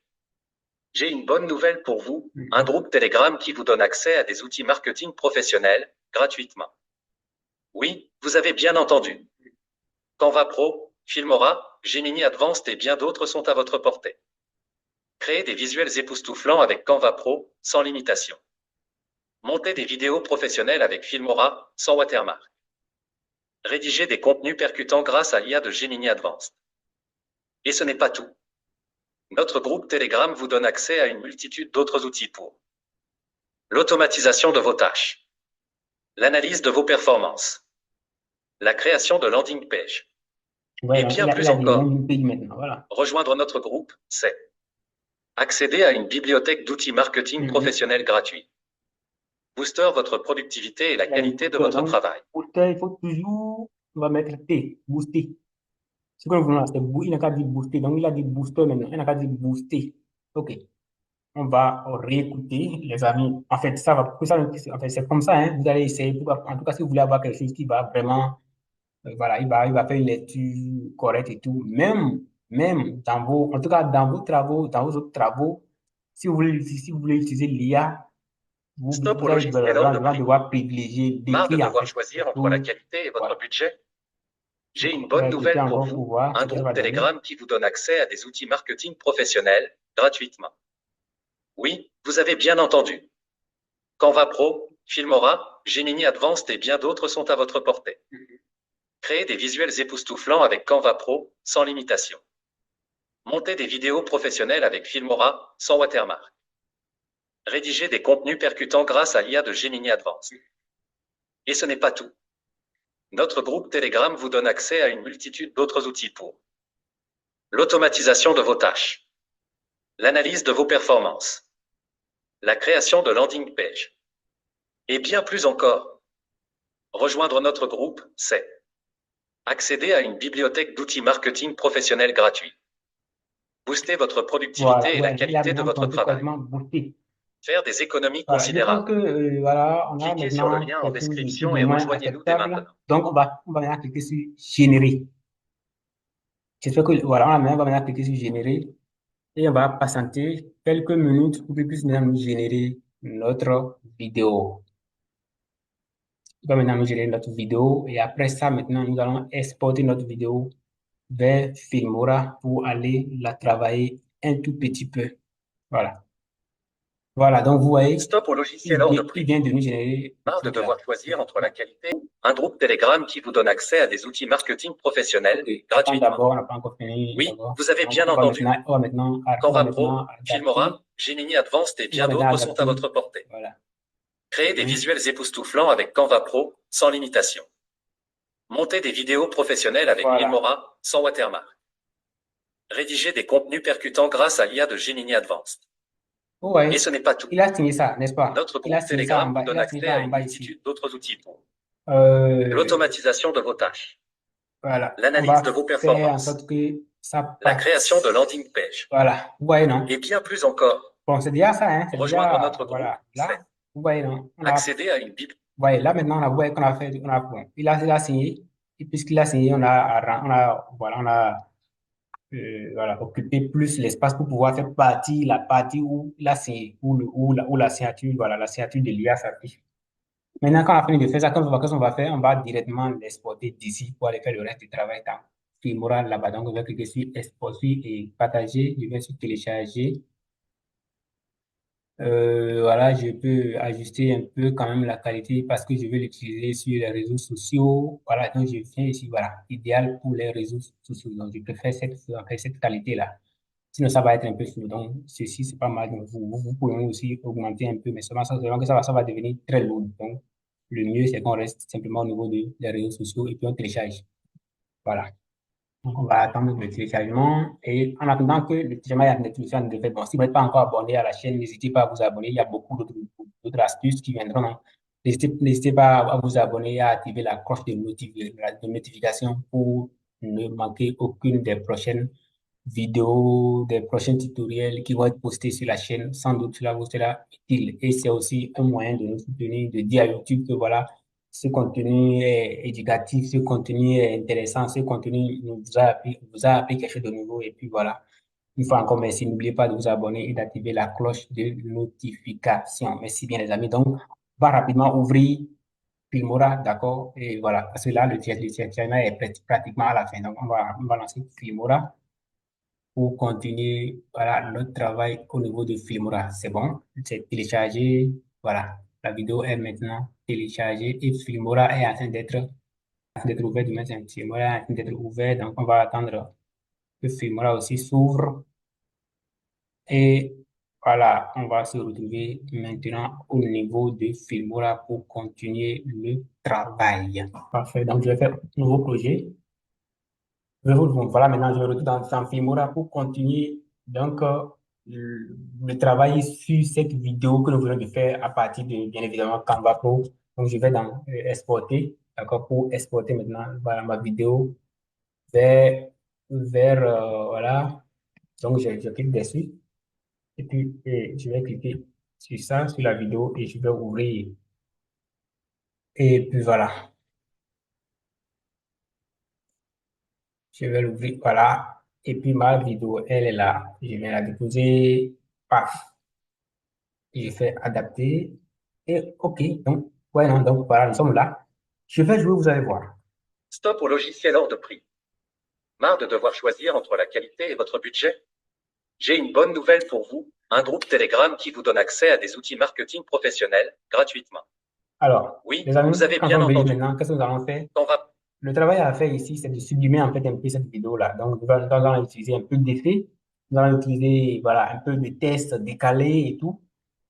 J'ai une bonne nouvelle pour vous, un groupe Telegram qui vous donne accès à des outils marketing professionnels, gratuitement. Oui, vous avez bien entendu. Canva Pro, Filmora, Gemini Advanced et bien d'autres sont à votre portée. Créez des visuels époustouflants avec Canva Pro, sans limitation. Montez des vidéos professionnelles avec Filmora, sans watermark. Rédigez des contenus percutants grâce à l'IA de Gemini Advanced. Et ce n'est pas tout. Notre groupe Telegram vous donne accès à une multitude d'autres outils pour l'automatisation de vos tâches, l'analyse de vos performances, La création de landing page. Ouais, Et donc bien il plus a des encore. landing pages maintenant, voilà. Rejoindre notre groupe, c'est accéder à une bibliothèque d'outils marketing professionnels gratuits. Booster votre productivité et la Il y a des qualité de boosters. votre Donc, travail. booster, il faut toujours, on va mettre T, booster. Ce que nous voulons là, c'est il n'a qu'à dire booster. Donc, il a dit booster maintenant, il n'a qu'à dire booster. OK. On va réécouter, les amis. En fait, ça va, en fait, c'est comme ça, hein. Vous allez essayer, en tout cas, si vous voulez avoir quelque chose qui va vraiment, voilà, il va faire une lecture correcte et tout. Même dans vos, en tout cas, dans vos travaux, dans vos autres travaux, si vous voulez utiliser l'IA, Stop au vous allez logiciel hors de vraiment prix. devoir privilégier Marre de d'écrire, en devoir fait, choisir des entre la choses. qualité et votre Voilà. budget? J'ai une On va bonne écouter nouvelle pour encore pour vous, voir un ce que ça va groupe donner. Telegram qui vous donne accès à des outils marketing professionnels gratuitement. Oui, vous avez bien entendu. Canva Pro, Filmora, Gemini Advanced et bien d'autres sont à votre portée. Créez des visuels époustouflants avec Canva Pro, sans limitation. Montez des vidéos professionnelles avec Filmora, sans watermark. Rédigez des contenus percutants grâce à l'IA de Gemini Advanced. Et ce n'est pas tout. Notre groupe Telegram vous donne accès à une multitude d'autres outils pour l'automatisation de vos tâches, l'analyse de vos performances, la création de landing page, et bien plus encore. Rejoindre notre groupe, c'est accéder à une bibliothèque d'outils marketing professionnels gratuits. Booster votre productivité Voilà, et la ouais, il a qualité de bien votre compris travail. complètement boosté. Faire des économies Voilà, je pense considérables. que voilà, on a Cliquez sur le maintenant lien en quelque chose de plus description ou et moins rejoignez-nous dès acceptable. maintenant. Donc, on va maintenant cliquer sur générer. J'espère que voilà, on va maintenant cliquer sur générer et on va patienter quelques minutes pour qu'il puisse maintenant nous générer notre vidéo. Il va maintenant nous générer notre vidéo et après ça, maintenant, nous allons exporter notre vidéo vers Filmora pour aller la travailler un tout petit peu. Voilà. Voilà, donc vous voyez, Stop au logiciel hors de il prix. vient de nous générer le Marre de truc là. devoir choisir entre la qualité. Un groupe Telegram qui vous donne accès à des outils marketing professionnels Ok, attends gratuitement. d'abord, on n'a pas encore fini. Oui, D'abord. vous avez Donc, bien entendu. on va Canva maintenant Pro, adapter. Filmora, Gemini Advanced et On va bien maintenant d'autres sont à adapter. votre portée. Voilà. Créez des visuels époustouflants avec Canva Pro, sans limitation. Montez des vidéos professionnelles avec Voilà. Filmora, sans watermark. Rédigez des contenus percutants grâce à l'IA de Gemini Advanced. Ouais, Et ce n'est pas tout. il a signé ça, n'est-ce pas? Notre Il a groupe signé ça en Telegram bas. vous Il donne a signé accès ça à en une bas ici. multitude d'autres outils pour l'automatisation de vos tâches, Voilà. On l'analyse va de vos faire en performances, sorte que ça la passe. création de landing page, Voilà. Vous voyez, non? et bien plus encore. Bon, c'est déjà ça, hein? C'est Rejoindre déjà, notre groupe, voilà. c'est Là, vous voyez, non? accéder à une Bible. Vous voyez, là, maintenant, vous voyez qu'on a fait, bon, il a signé. Et puisqu'il a signé, voilà, voilà, occuper plus l'espace pour pouvoir faire la partie où il a signé, où la signature, voilà, la signature de l'IA s'affiche. Maintenant, quand on a fini de faire ça, qu'est-ce qu'on va faire? On va directement l'exporter d'ici pour aller faire le reste du travail dans Filmora là-bas. Donc, on va cliquer sur exporter et partager. Je vais sur télécharger. Voilà, je peux ajuster un peu quand même la qualité parce que je vais l'utiliser sur les réseaux sociaux. Voilà, donc je viens ici, voilà, idéal pour les réseaux sociaux. Donc, je préfère cette qualité-là. Sinon, ça va être un peu flou. Donc, ceci, c'est pas mal. Donc, vous pouvez aussi augmenter un peu, mais seulement que ça va devenir très lourd. Donc, le mieux, c'est qu'on reste simplement au niveau des réseaux sociaux et puis on télécharge. Voilà. Donc, on va attendre le téléchargement et en attendant que le téléchargement est en téléchargement de fait, bon, si vous n'êtes pas encore abonné à la chaîne, n'hésitez pas à vous abonner. Il y a beaucoup d'autres astuces qui viendront. Donc, n'hésitez pas à vous abonner et à activer la cloche de notification pour ne manquer aucune des prochaines vidéos, des prochains tutoriels qui vont être postés sur la chaîne. Sans doute, cela vous sera utile. Et c'est aussi un moyen de nous soutenir, de dire à YouTube que voilà, ce contenu est éducatif, ce contenu est intéressant, ce contenu vous a appris quelque chose de nouveau. Et puis voilà, une fois encore, merci. N'oubliez pas de vous abonner et d'activer la cloche de notification. Merci bien, les amis. Donc, on va rapidement ouvrir Filmora, d'accord? Et voilà, parce que là, le channel est pratiquement à la fin. Donc, on va lancer Filmora pour continuer, voilà, notre travail au niveau de Filmora. C'est bon, c'est téléchargé. Voilà, la vidéo est maintenant téléchargée et Filmora est en train d'être ouvert. Du moins, Filmora est en train d'être ouvert. Donc, on va attendre que Filmora aussi s'ouvre. Et Voilà, on va se retrouver maintenant au niveau de Filmora pour continuer le travail. Parfait. Donc, je vais faire un nouveau projet. Voilà, maintenant, je me retrouve dans Filmora pour continuer donc le travail sur cette vidéo que nous venons de faire à partir de, bien évidemment, Canva Pro. Donc, je vais dans exporter, d'accord, pour exporter maintenant voilà, ma vidéo vers voilà. Donc, je clique dessus et puis je vais cliquer sur ça, sur la vidéo et je vais ouvrir. Et puis voilà, je vais l'ouvrir, voilà. Et puis ma vidéo, elle est là. Je vais la déposer, paf. Je fais adapter et OK. Donc, ouais, non, donc voilà, nous sommes là. Je vais jouer, vous allez voir. Stop au logiciel hors de prix. Marre de devoir choisir entre la qualité et votre budget? J'ai une bonne nouvelle pour vous, un groupe Telegram qui vous donne accès à des outils marketing professionnels gratuitement. Alors, Oui, les amis, vous avez quand bien on veut entendu. maintenant, qu'est-ce que nous allons faire? On va Le travail à faire ici, c'est de sublimer en fait un peu cette vidéo-là. Donc, nous allons utiliser un peu d'effets, nous allons utiliser voilà, un peu de tests décalés et tout.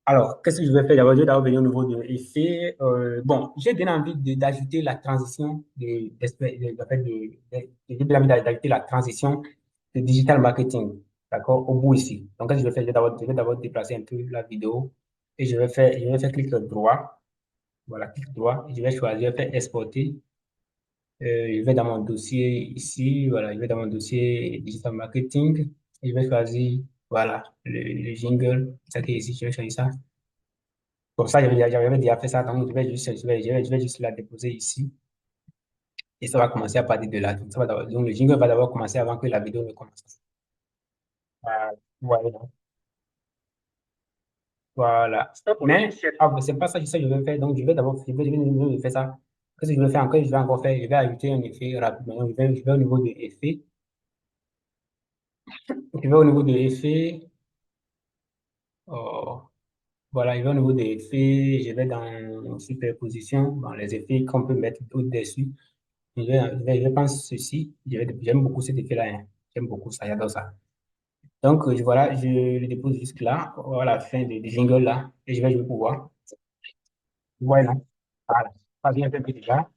Alors, qu'est-ce que je vais faire d'abord? Je vais d'abord venir au niveau de l'effet. Bon, j'ai bien envie d'ajouter la transition j'ai bien envie d'ajouter la transition de digital marketing, d'accord, au bout ici. Donc, qu'est-ce que je vais faire? Je vais d'abord déplacer un peu la vidéo et je vais faire clic droit. Voilà, clic droit. Et je vais choisir, je vais faire exporter. Je vais dans mon dossier ici, voilà, je vais dans mon dossier digital marketing et je vais choisir, voilà, le jingle, ça qui est ici, je vais choisir ça. Comme ça, j'avais déjà fait ça, donc je vais juste la déposer ici et ça va commencer à partir de là. Donc le jingle va d'abord commencer avant que la vidéo ne commence. Voilà. Voilà. stop au Mais, logiciel. c'est pas ça que je vais faire. Donc, je vais faire ça. Qu'est-ce que je vais faire encore? Je vais encore faire, je vais ajouter un effet rapidement. Je vais au niveau de effet. Je vais au niveau de effet. Oh, voilà, je vais au niveau des effets. Je vais dans superposition, dans les effets qu'on peut mettre au-dessus. Je vais prendre ceci. J'aime beaucoup cet effet-là, hein. J'aime beaucoup ça, j'adore ça. Donc, voilà, je le dépose jusque là, voilà, fin de jingle là, et je vais jouer pour voir. Voilà. Voilà. Ça vient un peu déjà.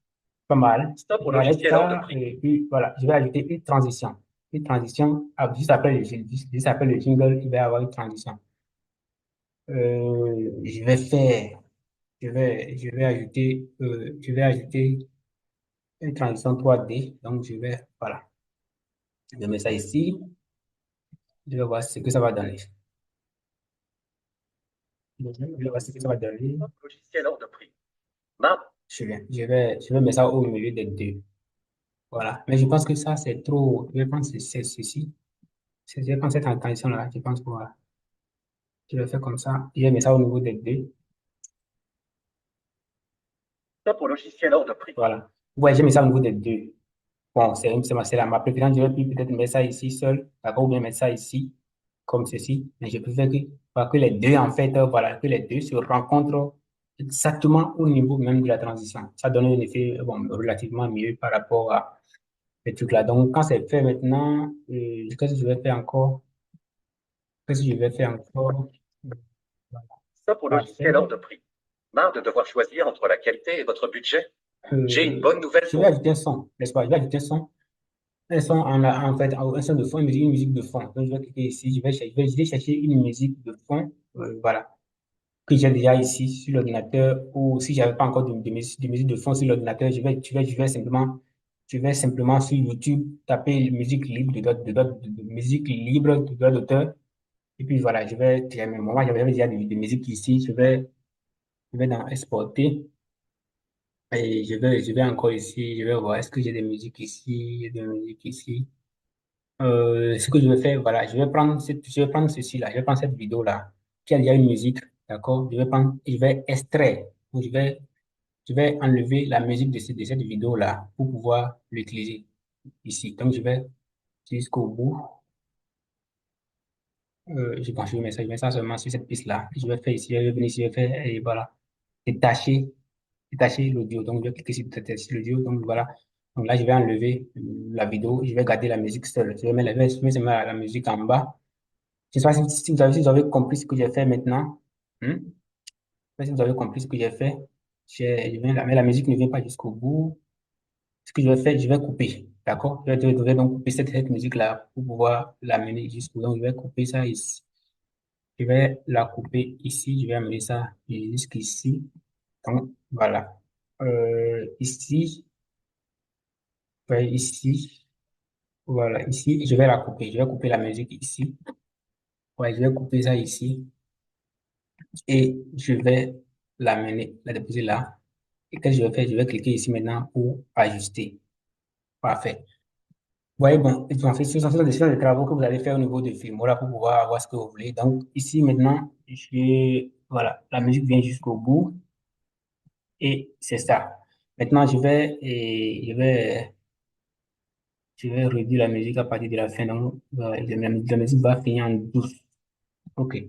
Pas mal. Stop au J'arrête logiciel hors de ça prix. et puis voilà, je vais ajouter une transition. Une transition, juste après le jingle, il va y avoir une transition. Je vais faire, je vais ajouter une transition 3D. Donc, voilà, je mets ça ici. Je vais voir ce que ça va donner. Je vais voir ce que ça va donner. Stop au logiciel hors de prix. Marre. Je vais mettre ça au milieu des deux. Voilà. Mais je pense que ça, c'est trop. Je vais prendre ceci. Je vais prendre cette transition-là. Je pense que voilà. Je vais faire comme ça. Je vais mettre ça au niveau des deux. Stop au logiciel hors de prix. Voilà. Ouais, j'ai mis ça au niveau des deux. Bon, c'est ma préférence. Je vais peut-être mettre ça ici seul. D'accord, ou bien mettre ça ici, comme ceci. Mais je préfère voilà, que les deux, en fait, voilà, que les deux se rencontrent exactement au niveau même de la transition. Ça donne un effet, bon, relativement mieux par rapport à ces trucs-là. Donc, quand c'est fait maintenant, qu'est-ce que je vais faire encore? Qu'est-ce que je vais faire encore? Voilà. Stop au logiciel hors Parfait. de prix. Marre de devoir choisir entre la qualité et votre budget? J'ai une Euh, bonne nouvelle je pour vais vous. ajouter un son, n'est-ce pas? Je vais ajouter un son. En fait, un son de fond, une musique de fond. Donc, je vais cliquer ici. Je vais chercher une musique de fond. Voilà. Que j'ai déjà ici sur l'ordinateur. Ou si j'avais pas encore de musique de fond sur l'ordinateur, je vais simplement sur YouTube taper musique libre de musique libre de droit d'auteur. Et puis voilà, moi, j'avais déjà de musique ici. Je vais dans exporter. Et je vais encore ici, je vais voir, est-ce que j'ai des musiques ici, il y a des musiques ici. Ce que je vais faire, voilà, je vais prendre ceci là, je vais prendre cette vidéo là, qui a déjà une musique, d'accord? Je vais prendre, je vais extraire, ou je vais enlever la musique de cette vidéo là pour pouvoir l'utiliser ici. Donc je vais jusqu'au bout. Je vais mettre ça seulement sur cette piste là. Je vais faire ici, je vais venir ici, je vais faire, et voilà, détacher détacher l'audio. Donc, je vais cliquer sur détacher l'audio. Donc, voilà. Donc là, je vais enlever la vidéo. Je vais garder la musique seule. Je vais mettre seulement la musique en bas. Je ne sais pas si vous avez compris ce que j'ai fait maintenant. Je ne sais pas si vous avez compris ce que j'ai fait. Mais la musique ne vient pas jusqu'au bout. Ce que je vais faire, je vais couper. D'accord? Je vais donc couper cette musique-là pour pouvoir l'amener jusqu'au bout. Donc, je vais couper ça ici. Je vais la couper ici. Je vais amener ça jusqu'ici. Donc, voilà. Ici, ouais, ici, voilà, ici, je vais la couper. Je vais couper la musique ici. Ouais, je vais couper ça ici. Et je vais l'amener, la déposer là. Et qu'est-ce que je vais faire? Je vais cliquer ici maintenant pour ajuster. Parfait. Ouais, bon, en fait, ce sont des travaux que vous allez faire au niveau de Filmora pour pouvoir avoir ce que vous voulez. Donc, ici, maintenant, voilà, la musique vient jusqu'au bout et c'est ça. Maintenant, je vais réduire la musique à partir de la fin. Donc, la musique va finir en douce. OK.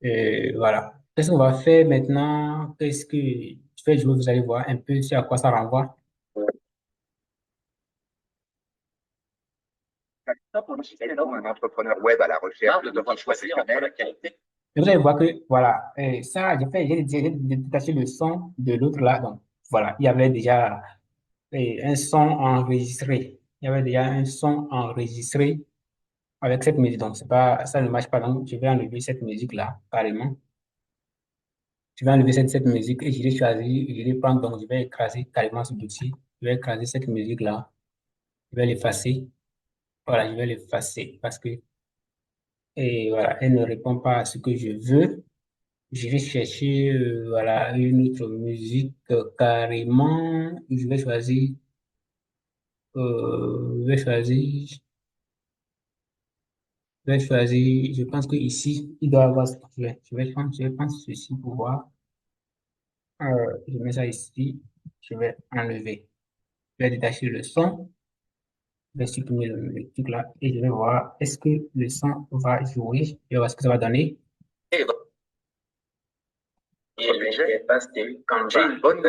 Voilà. Qu'est-ce qu'on va faire maintenant? Qu'est-ce que je vais jouer? Vous allez voir un peu sur à quoi ça renvoie. Êtes-vous un entrepreneur web à la recherche de devoir choisir entre la qualité? Et vous allez voir que, voilà, ça, j'ai détaché le son de l'autre là. Donc, voilà, il y avait déjà un son enregistré. Il y avait déjà un son enregistré avec cette musique. Donc, c'est pas, ça ne marche pas. Donc, je vais enlever cette musique-là, carrément. Je vais enlever cette musique et je vais choisir, je vais prendre, donc je vais écraser carrément ce dossier. Je vais écraser cette musique-là. Je vais l'effacer. Voilà, je vais l'effacer parce que, et voilà, elle ne répond pas à ce que je veux. Je vais chercher, voilà, une autre musique carrément. Je vais choisir, je pense que ici, il doit y avoir, je vais prendre ceci pour voir. Je mets ça ici, je vais enlever. Je vais détacher le son, je vais supprimer le truc là et je vais voir est-ce que le son va jouer. Je vais voir ce que ça va donner. Et le budget est passé quand j'ai une bonne.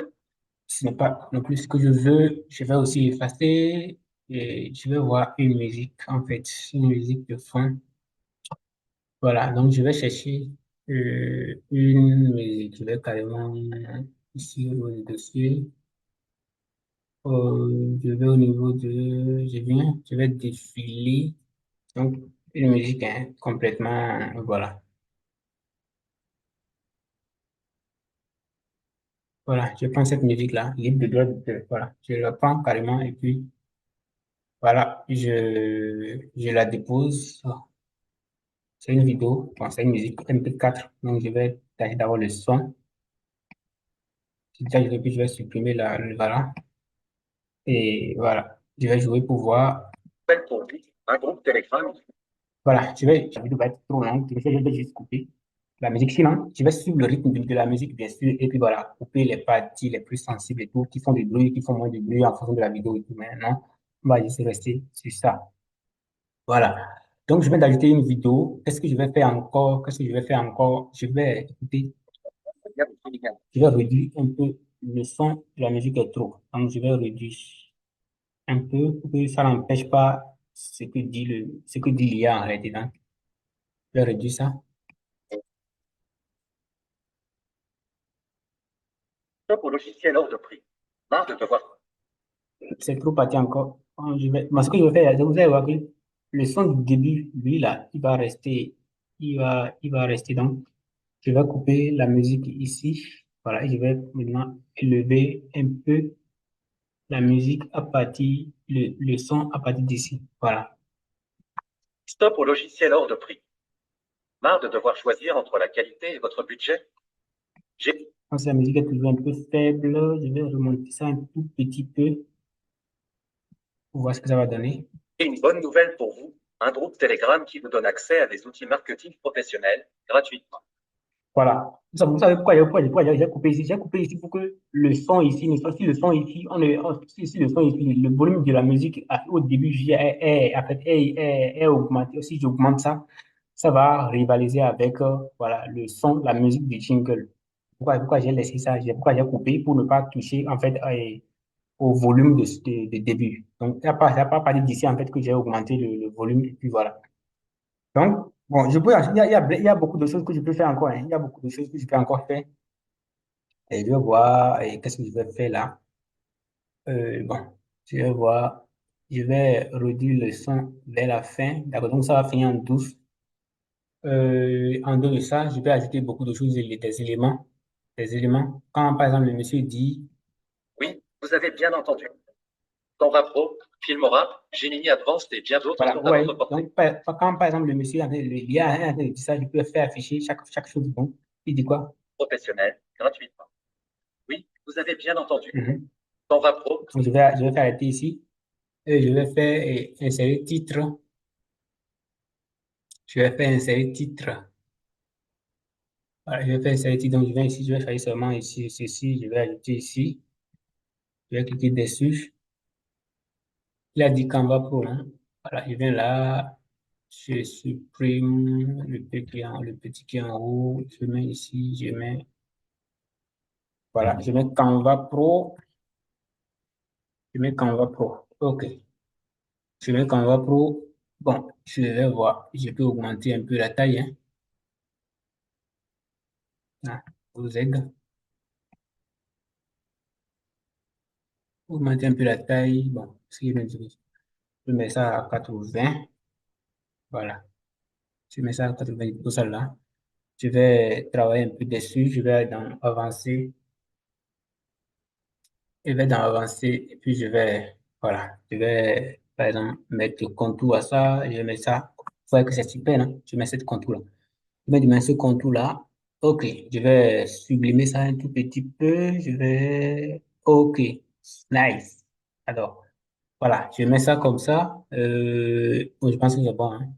Ce n'est pas non plus ce que je veux. Je vais aussi effacer et je vais voir une musique, en fait, une musique de fond. Voilà, donc je vais chercher une musique. Je vais carrément ici au dessus. Je vais au niveau de, je vais défiler. Donc, une musique hein, complètement, voilà. Voilà, je prends cette musique-là, libre de droit, voilà, je la prends carrément et puis, voilà, je la dépose. C'est une vidéo, bon, c'est une musique MP4, donc je vais tâcher d'avoir le son. Si et puis je vais supprimer voilà, et voilà, je vais jouer pour voir. Pour lui, un groupe Telegram. Voilà, la vidéo va être trop longue, je vais juste couper la musique. Sinon, je vais suivre le rythme de la musique, bien sûr, et puis voilà, couper les parties les plus sensibles et tout, qui font du bruit, qui font moins de bruit en fonction de la vidéo et tout. Maintenant, on va juste rester sur ça. Voilà. Donc, je viens d'ajouter une vidéo. Qu'est-ce que je vais faire encore? Qu'est-ce que je vais faire encore? Écoutez, je vais réduire un peu le son de la musique est trop. Donc, je vais réduire un peu pour que ça n'empêche pas ce que dit l'IA en réalité. Donc, je vais réduire ça. Top au logiciel hors de prix. Marre de devoir. C'est trop parti encore. Moi, ce que je vais faire, vous allez voir que le son du début, lui, là, il va rester. Donc, je vais couper la musique ici. Voilà, et je vais maintenant élever un peu la musique le son à partir d'ici. Voilà. Stop au logiciel hors de prix. Marre de devoir choisir entre la qualité et votre budget? Quand la musique est toujours un peu faible, je vais remonter ça un tout petit peu pour voir ce que ça va donner. Et une bonne nouvelle pour vous, un groupe Telegram qui vous donne accès à des outils marketing professionnels gratuitement. Voilà. Vous savez pourquoi j'ai coupé ici? J'ai coupé ici pour que le son ici, si le son ici, si le son ici, le volume de la musique au début est augmenté. Si j'augmente ça, ça va rivaliser avec voilà, le son, la musique du jingle. Pourquoi j'ai laissé ça? Pourquoi j'ai coupé pour ne pas toucher en fait au volume de début. Donc, ça n'a pas partir d'ici en fait que j'ai augmenté le volume et puis voilà. Donc, Bon, il y a beaucoup de choses que je peux faire encore, hein. Il y a beaucoup de choses que je peux encore faire. Et je vais voir, et qu'est-ce que je vais faire là? Bon, je vais voir, je vais réduire le son vers la fin. D'accord, donc ça va finir en 12. En dehors de ça, je vais ajouter beaucoup de choses, des éléments. Des éléments. Quand, par exemple, le monsieur dit, Oui, vous avez bien entendu. Canva Pro, Filmora, Gemini Advanced et bien d'autres voilà, sont à ouais, votre portée. donc, quand, par exemple, le monsieur, l'IA est en train de dire ça, je peux faire afficher chaque chose. Bon, il dit quoi? Professionnel, gratuitement. Oui, vous avez bien entendu. Mhm. Canva Pro, Donc, je vais faire arrêter ici. Et je vais faire insérer titre. Je vais faire insérer titre. Voilà, je vais faire insérer titre. Donc, je viens ici, je vais choisir seulement ici, ceci. Je vais ajouter ici. Je vais cliquer dessus. Il a dit Canva Pro, hein. Voilà, je viens là. Je supprime le petit qui est en haut. Je mets ici, je mets, voilà, je mets Canva Pro. Je mets Canva Pro. OK. Je mets Canva Pro. Bon, je vais voir. Je peux augmenter un peu la taille, hein. Ah, vous aide. Augmenter un peu la taille. Bon, si je mets ça à 80. Voilà. Je mets ça à 80 pour ça là. Je vais travailler un peu dessus. Je vais dans avancer. Je vais dans avancer. Et puis je vais, voilà. Je vais, par exemple, mettre le contour à ça. Je mets ça. Vous voyez que c'est super, hein. Je mets cette contour-là. Je mets ce contour-là. OK. Je vais sublimer ça un tout petit peu. Je vais, OK. Nice. Alors, voilà. Je mets ça comme ça. Bon, je pense que c'est bon, hein.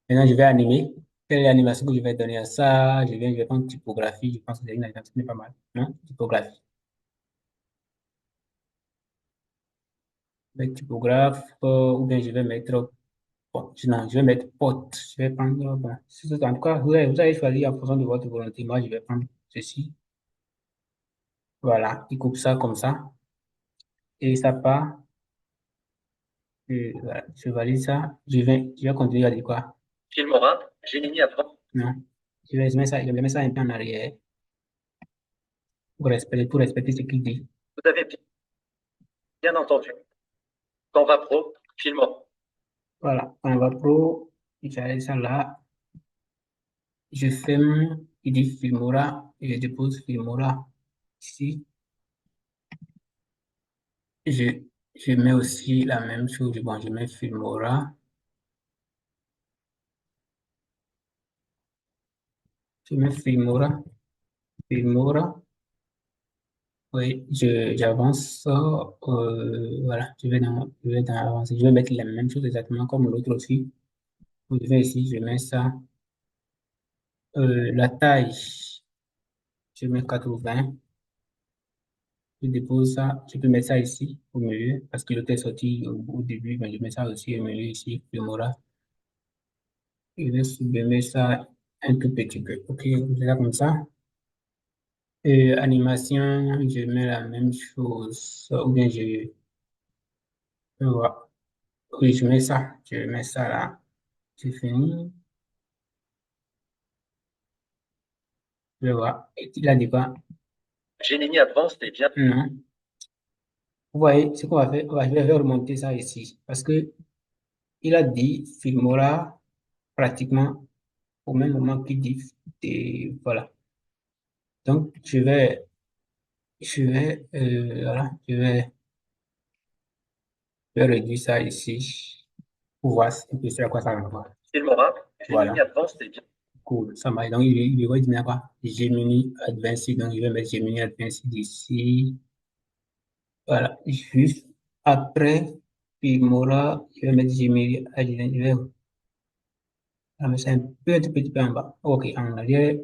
Maintenant, je vais animer. Quelle est l'animation que je vais donner à ça? Je vais prendre typographie. Je pense que c'est une animation qui est pas mal. Non? Typographie. Je vais typographe, ou bien je vais mettre, bon, non, je vais mettre pote. Je vais prendre, bon, en tout cas, vous avez choisi en fonction de votre volonté. Moi, je vais prendre ceci. Voilà. Il coupe ça comme ça. Et ça part. Voilà. Je valide ça. Je vais continuer à dire quoi? Filmora, Gemini Advanced. Non. Je vais mettre ça un peu en arrière pour respecter ce qu'il dit. Vous avez bien entendu. Canva Pro, Filmora. Voilà, on va pro, j'arrête ça là, je ferme, il dit Filmora, et je dépose Filmora ici. Je, je mets aussi la même chose, bon, je mets Filmora, je mets Filmora, Filmora, oui, j'avance, voilà, je vais dans avancer, je vais mettre la même chose exactement comme l'autre aussi. Je vais ici, je mets ça, la taille, je mets 80. Je dépose ça, je peux mettre ça ici au milieu parce que l'autre est sorti au début, mais je mets ça aussi au milieu ici, le Mora. Je vais sublimer ça un tout petit peu. Ok, je fais ça comme ça. Et animation, je mets la même chose. Ou bien voilà. Oui, je mets ça là. C'est fini. Je vais voir. Et il a dit quoi? Gemini Advanced est bien. Non. Vous voyez, ce qu'on va faire, je vais remonter ça ici. Parce que il a dit Filmora pratiquement au même moment qu'il dit, et voilà. Donc, voilà, je vais réduire ça ici pour voir un peu sur à quoi ça va. Filmora, Gemini Voilà, Advanced est bien. cool, ça marche. Donc, il va dire quoi? Gemini Advanced, donc je vais mettre Gemini Advanced ici. Voilà, juste après Filmora, je vais mettre Gemini Advanced, je vais mettre ça un tout petit peu en bas. Ok, en arrière,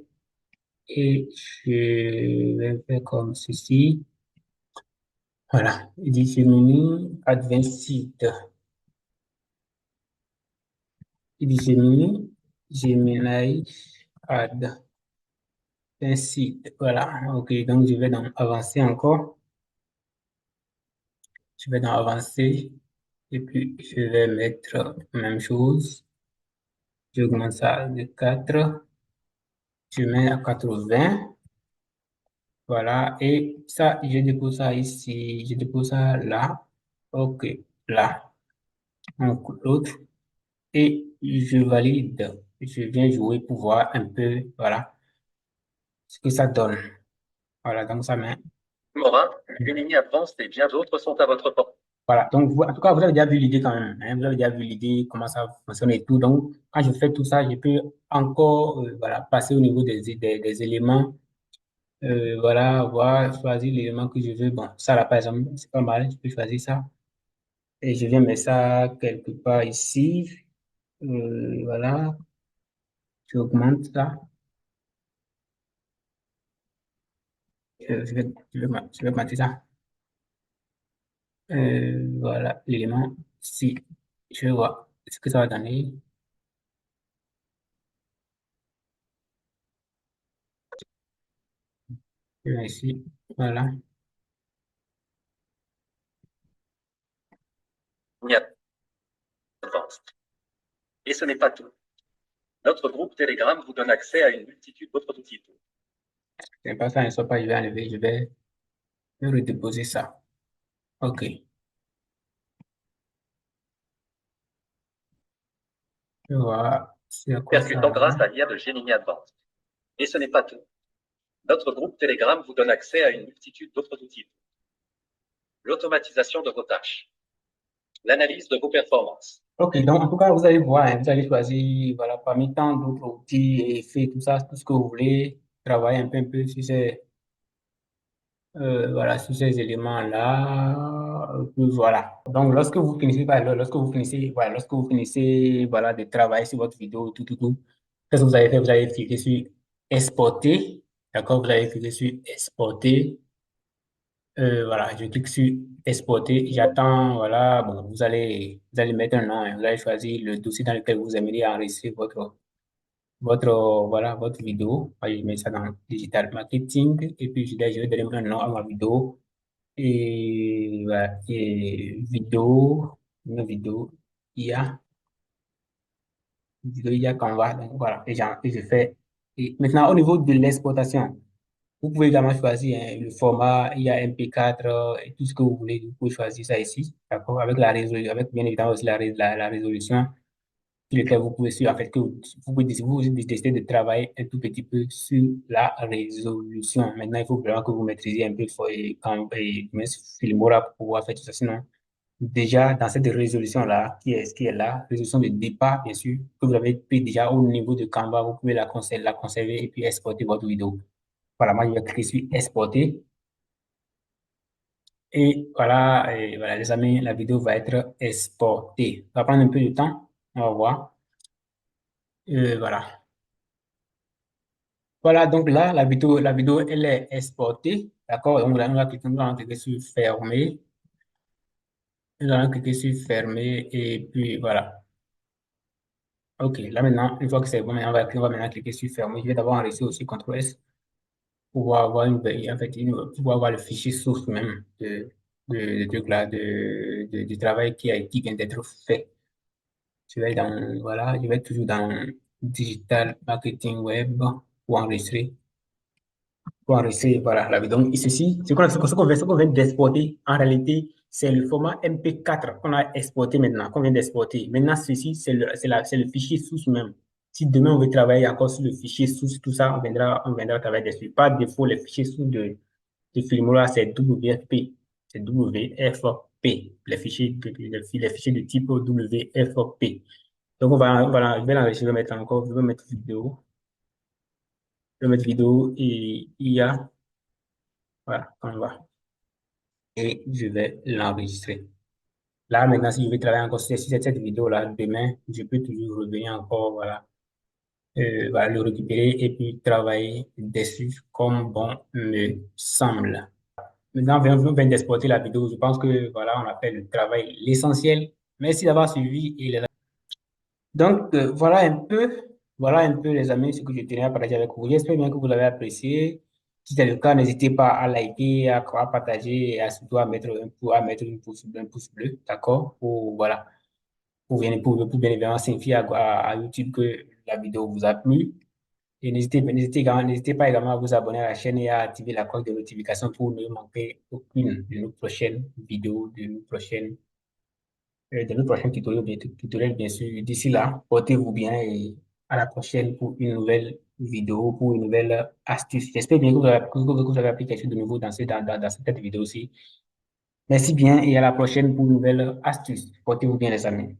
et je vais faire comme ceci. Voilà, il dit Gemini Advanced. Il dit Gemini Advanced. Voilà, ok, donc je vais dans avancer encore. Je vais dans avancer et puis je vais mettre la même chose. J'augmente ça de 4. Je mets à 80. Voilà. Et ça, je dépose ça ici. Je dépose ça là. OK. Là. On coupe l'autre. Et je valide. Je viens jouer pour voir un peu, voilà, ce que ça donne. Voilà, donc ça met. Morin, Gemini Advanced et bien d'autres sont à votre portée. Voilà, donc en tout cas, vous avez déjà vu l'idée quand même. Hein, vous avez déjà vu l'idée, comment ça fonctionne et tout. Donc, quand je fais tout ça, je peux encore voilà, passer au niveau des éléments. Voilà, voir, choisir l'élément que je veux. Bon, ça là, par exemple, c'est pas mal. Je peux choisir ça. Et je viens mettre ça quelque part ici. Voilà, j'augmente ça. Je vais augmenter ça. Voilà, l'élément. Si je vois ce que ça va donner. Je vais ici. Voilà. Gemini Advanced. Et ce n'est pas tout. Notre groupe Telegram vous donne accès à une multitude d'autres outils. C'est pas ça, ne soit pas, je vais enlever, je vais redéposer ça. OK. Je vois c'est à quoi ça Percutant grâce va. à l'IA de Gemini Advanced. Et ce n'est pas tout. Notre groupe Telegram vous donne accès à une multitude d'autres outils. L'automatisation de vos tâches. L'analyse de vos performances. OK, donc en tout cas, vous allez voir, hein, vous allez choisir, voilà, parmi tant d'autres outils et faire tout ça, tout ce que vous voulez, travailler un peu sur ces, voilà, sur ces éléments-là. Puis voilà. Donc, lorsque vous finissez, voilà, lorsque vous finissez, voilà, de travailler sur votre vidéo, tout, qu'est-ce que vous avez fait? Vous avez cliqué sur exporter. D'accord? Vous avez cliqué sur exporter. Voilà, je clique sur exporter. J'attends, voilà, bon, vous allez mettre un nom, hein, vous allez choisir le dossier dans lequel vous aimeriez enregistrer voilà, votre vidéo. Moi, je mets ça dans digital marketing et puis je vais donner un nom à ma vidéo. Et, voilà, et une vidéo, il y a Canva, donc voilà, et je fais. Et maintenant, au niveau de l'exportation, vous pouvez également choisir hein, le format, il y a MP4 et tout ce que vous voulez, vous pouvez choisir ça ici, d'accord, avec la résolution, avec bien évidemment aussi la résolution sur lequel vous pouvez suivre, en fait, que vous pouvez décider de travailler un tout petit peu sur la résolution. Maintenant, il faut vraiment que vous maîtrisiez un peu Filmora pour pouvoir faire tout ça. Sinon, déjà, dans cette résolution-là, qui est là, résolution de départ, bien sûr, que vous avez pris déjà au niveau de Canva, vous pouvez la conserver et puis exporter votre vidéo. Voilà, moi, je vais cliquer sur exporter. Et voilà, les amis, la vidéo va être exportée. Ça va prendre un peu de temps. On va voir. Voilà. Voilà, donc là, la vidéo, elle est exportée. D'accord? Donc là, nous allons cliquer sur fermer. Nous allons cliquer sur fermer et puis voilà. OK, là maintenant, une fois que c'est bon, on va maintenant cliquer sur fermer. Je vais d'abord enregistrer aussi CTRL S pour pouvoir avoir pour pouvoir avoir le fichier source même de truc là, du travail qui vient d'être fait. Je vais toujours dans Digital Marketing Web pour enregistrer. Pour enregistrer, voilà, la vidéo. Donc, ceci, ce qu'on vient d'exporter, en réalité, c'est le format MP4 qu'on a exporté maintenant, qu'on vient d'exporter. Maintenant, ceci, c'est le fichier source même. Si demain on veut travailler encore sur le fichier source, tout ça, on viendra travailler dessus. Par défaut, les fichiers sources de Filmora, c'est WFP. C'est WFP. Les fichiers de type WFP. Donc, je vais l'enregistrer, je vais mettre vidéo. Je vais mettre vidéo et IA. Voilà, on va. Et je vais l'enregistrer. Là, maintenant, si je vais travailler encore sur cette vidéo-là, demain, je peux toujours revenir encore, voilà, voilà, le récupérer et puis travailler dessus comme bon me semble. Maintenant, on vient d'exporter la vidéo. Je pense que, voilà, on a fait le travail, l'essentiel. Merci d'avoir suivi et donc, voilà un peu, les amis, ce que je tenais à partager avec vous. J'espère bien que vous avez apprécié. Si c'est le cas, n'hésitez pas à liker, à partager et à surtout à mettre un pouce bleu, d'accord? Voilà. pour bien évidemment signifier à YouTube que la vidéo vous a plu. Et n'hésitez pas également à vous abonner à la chaîne et à activer la cloche de notification pour ne manquer aucune de nos prochaines vidéos, de nos prochains tutoriels, bien sûr. D'ici là, portez-vous bien et à la prochaine pour une nouvelle vidéo, pour une nouvelle astuce. J'espère bien que vous avez appris quelque chose de nouveau dans cette vidéo aussi. Merci bien et à la prochaine pour une nouvelle astuce. Portez-vous bien, les amis.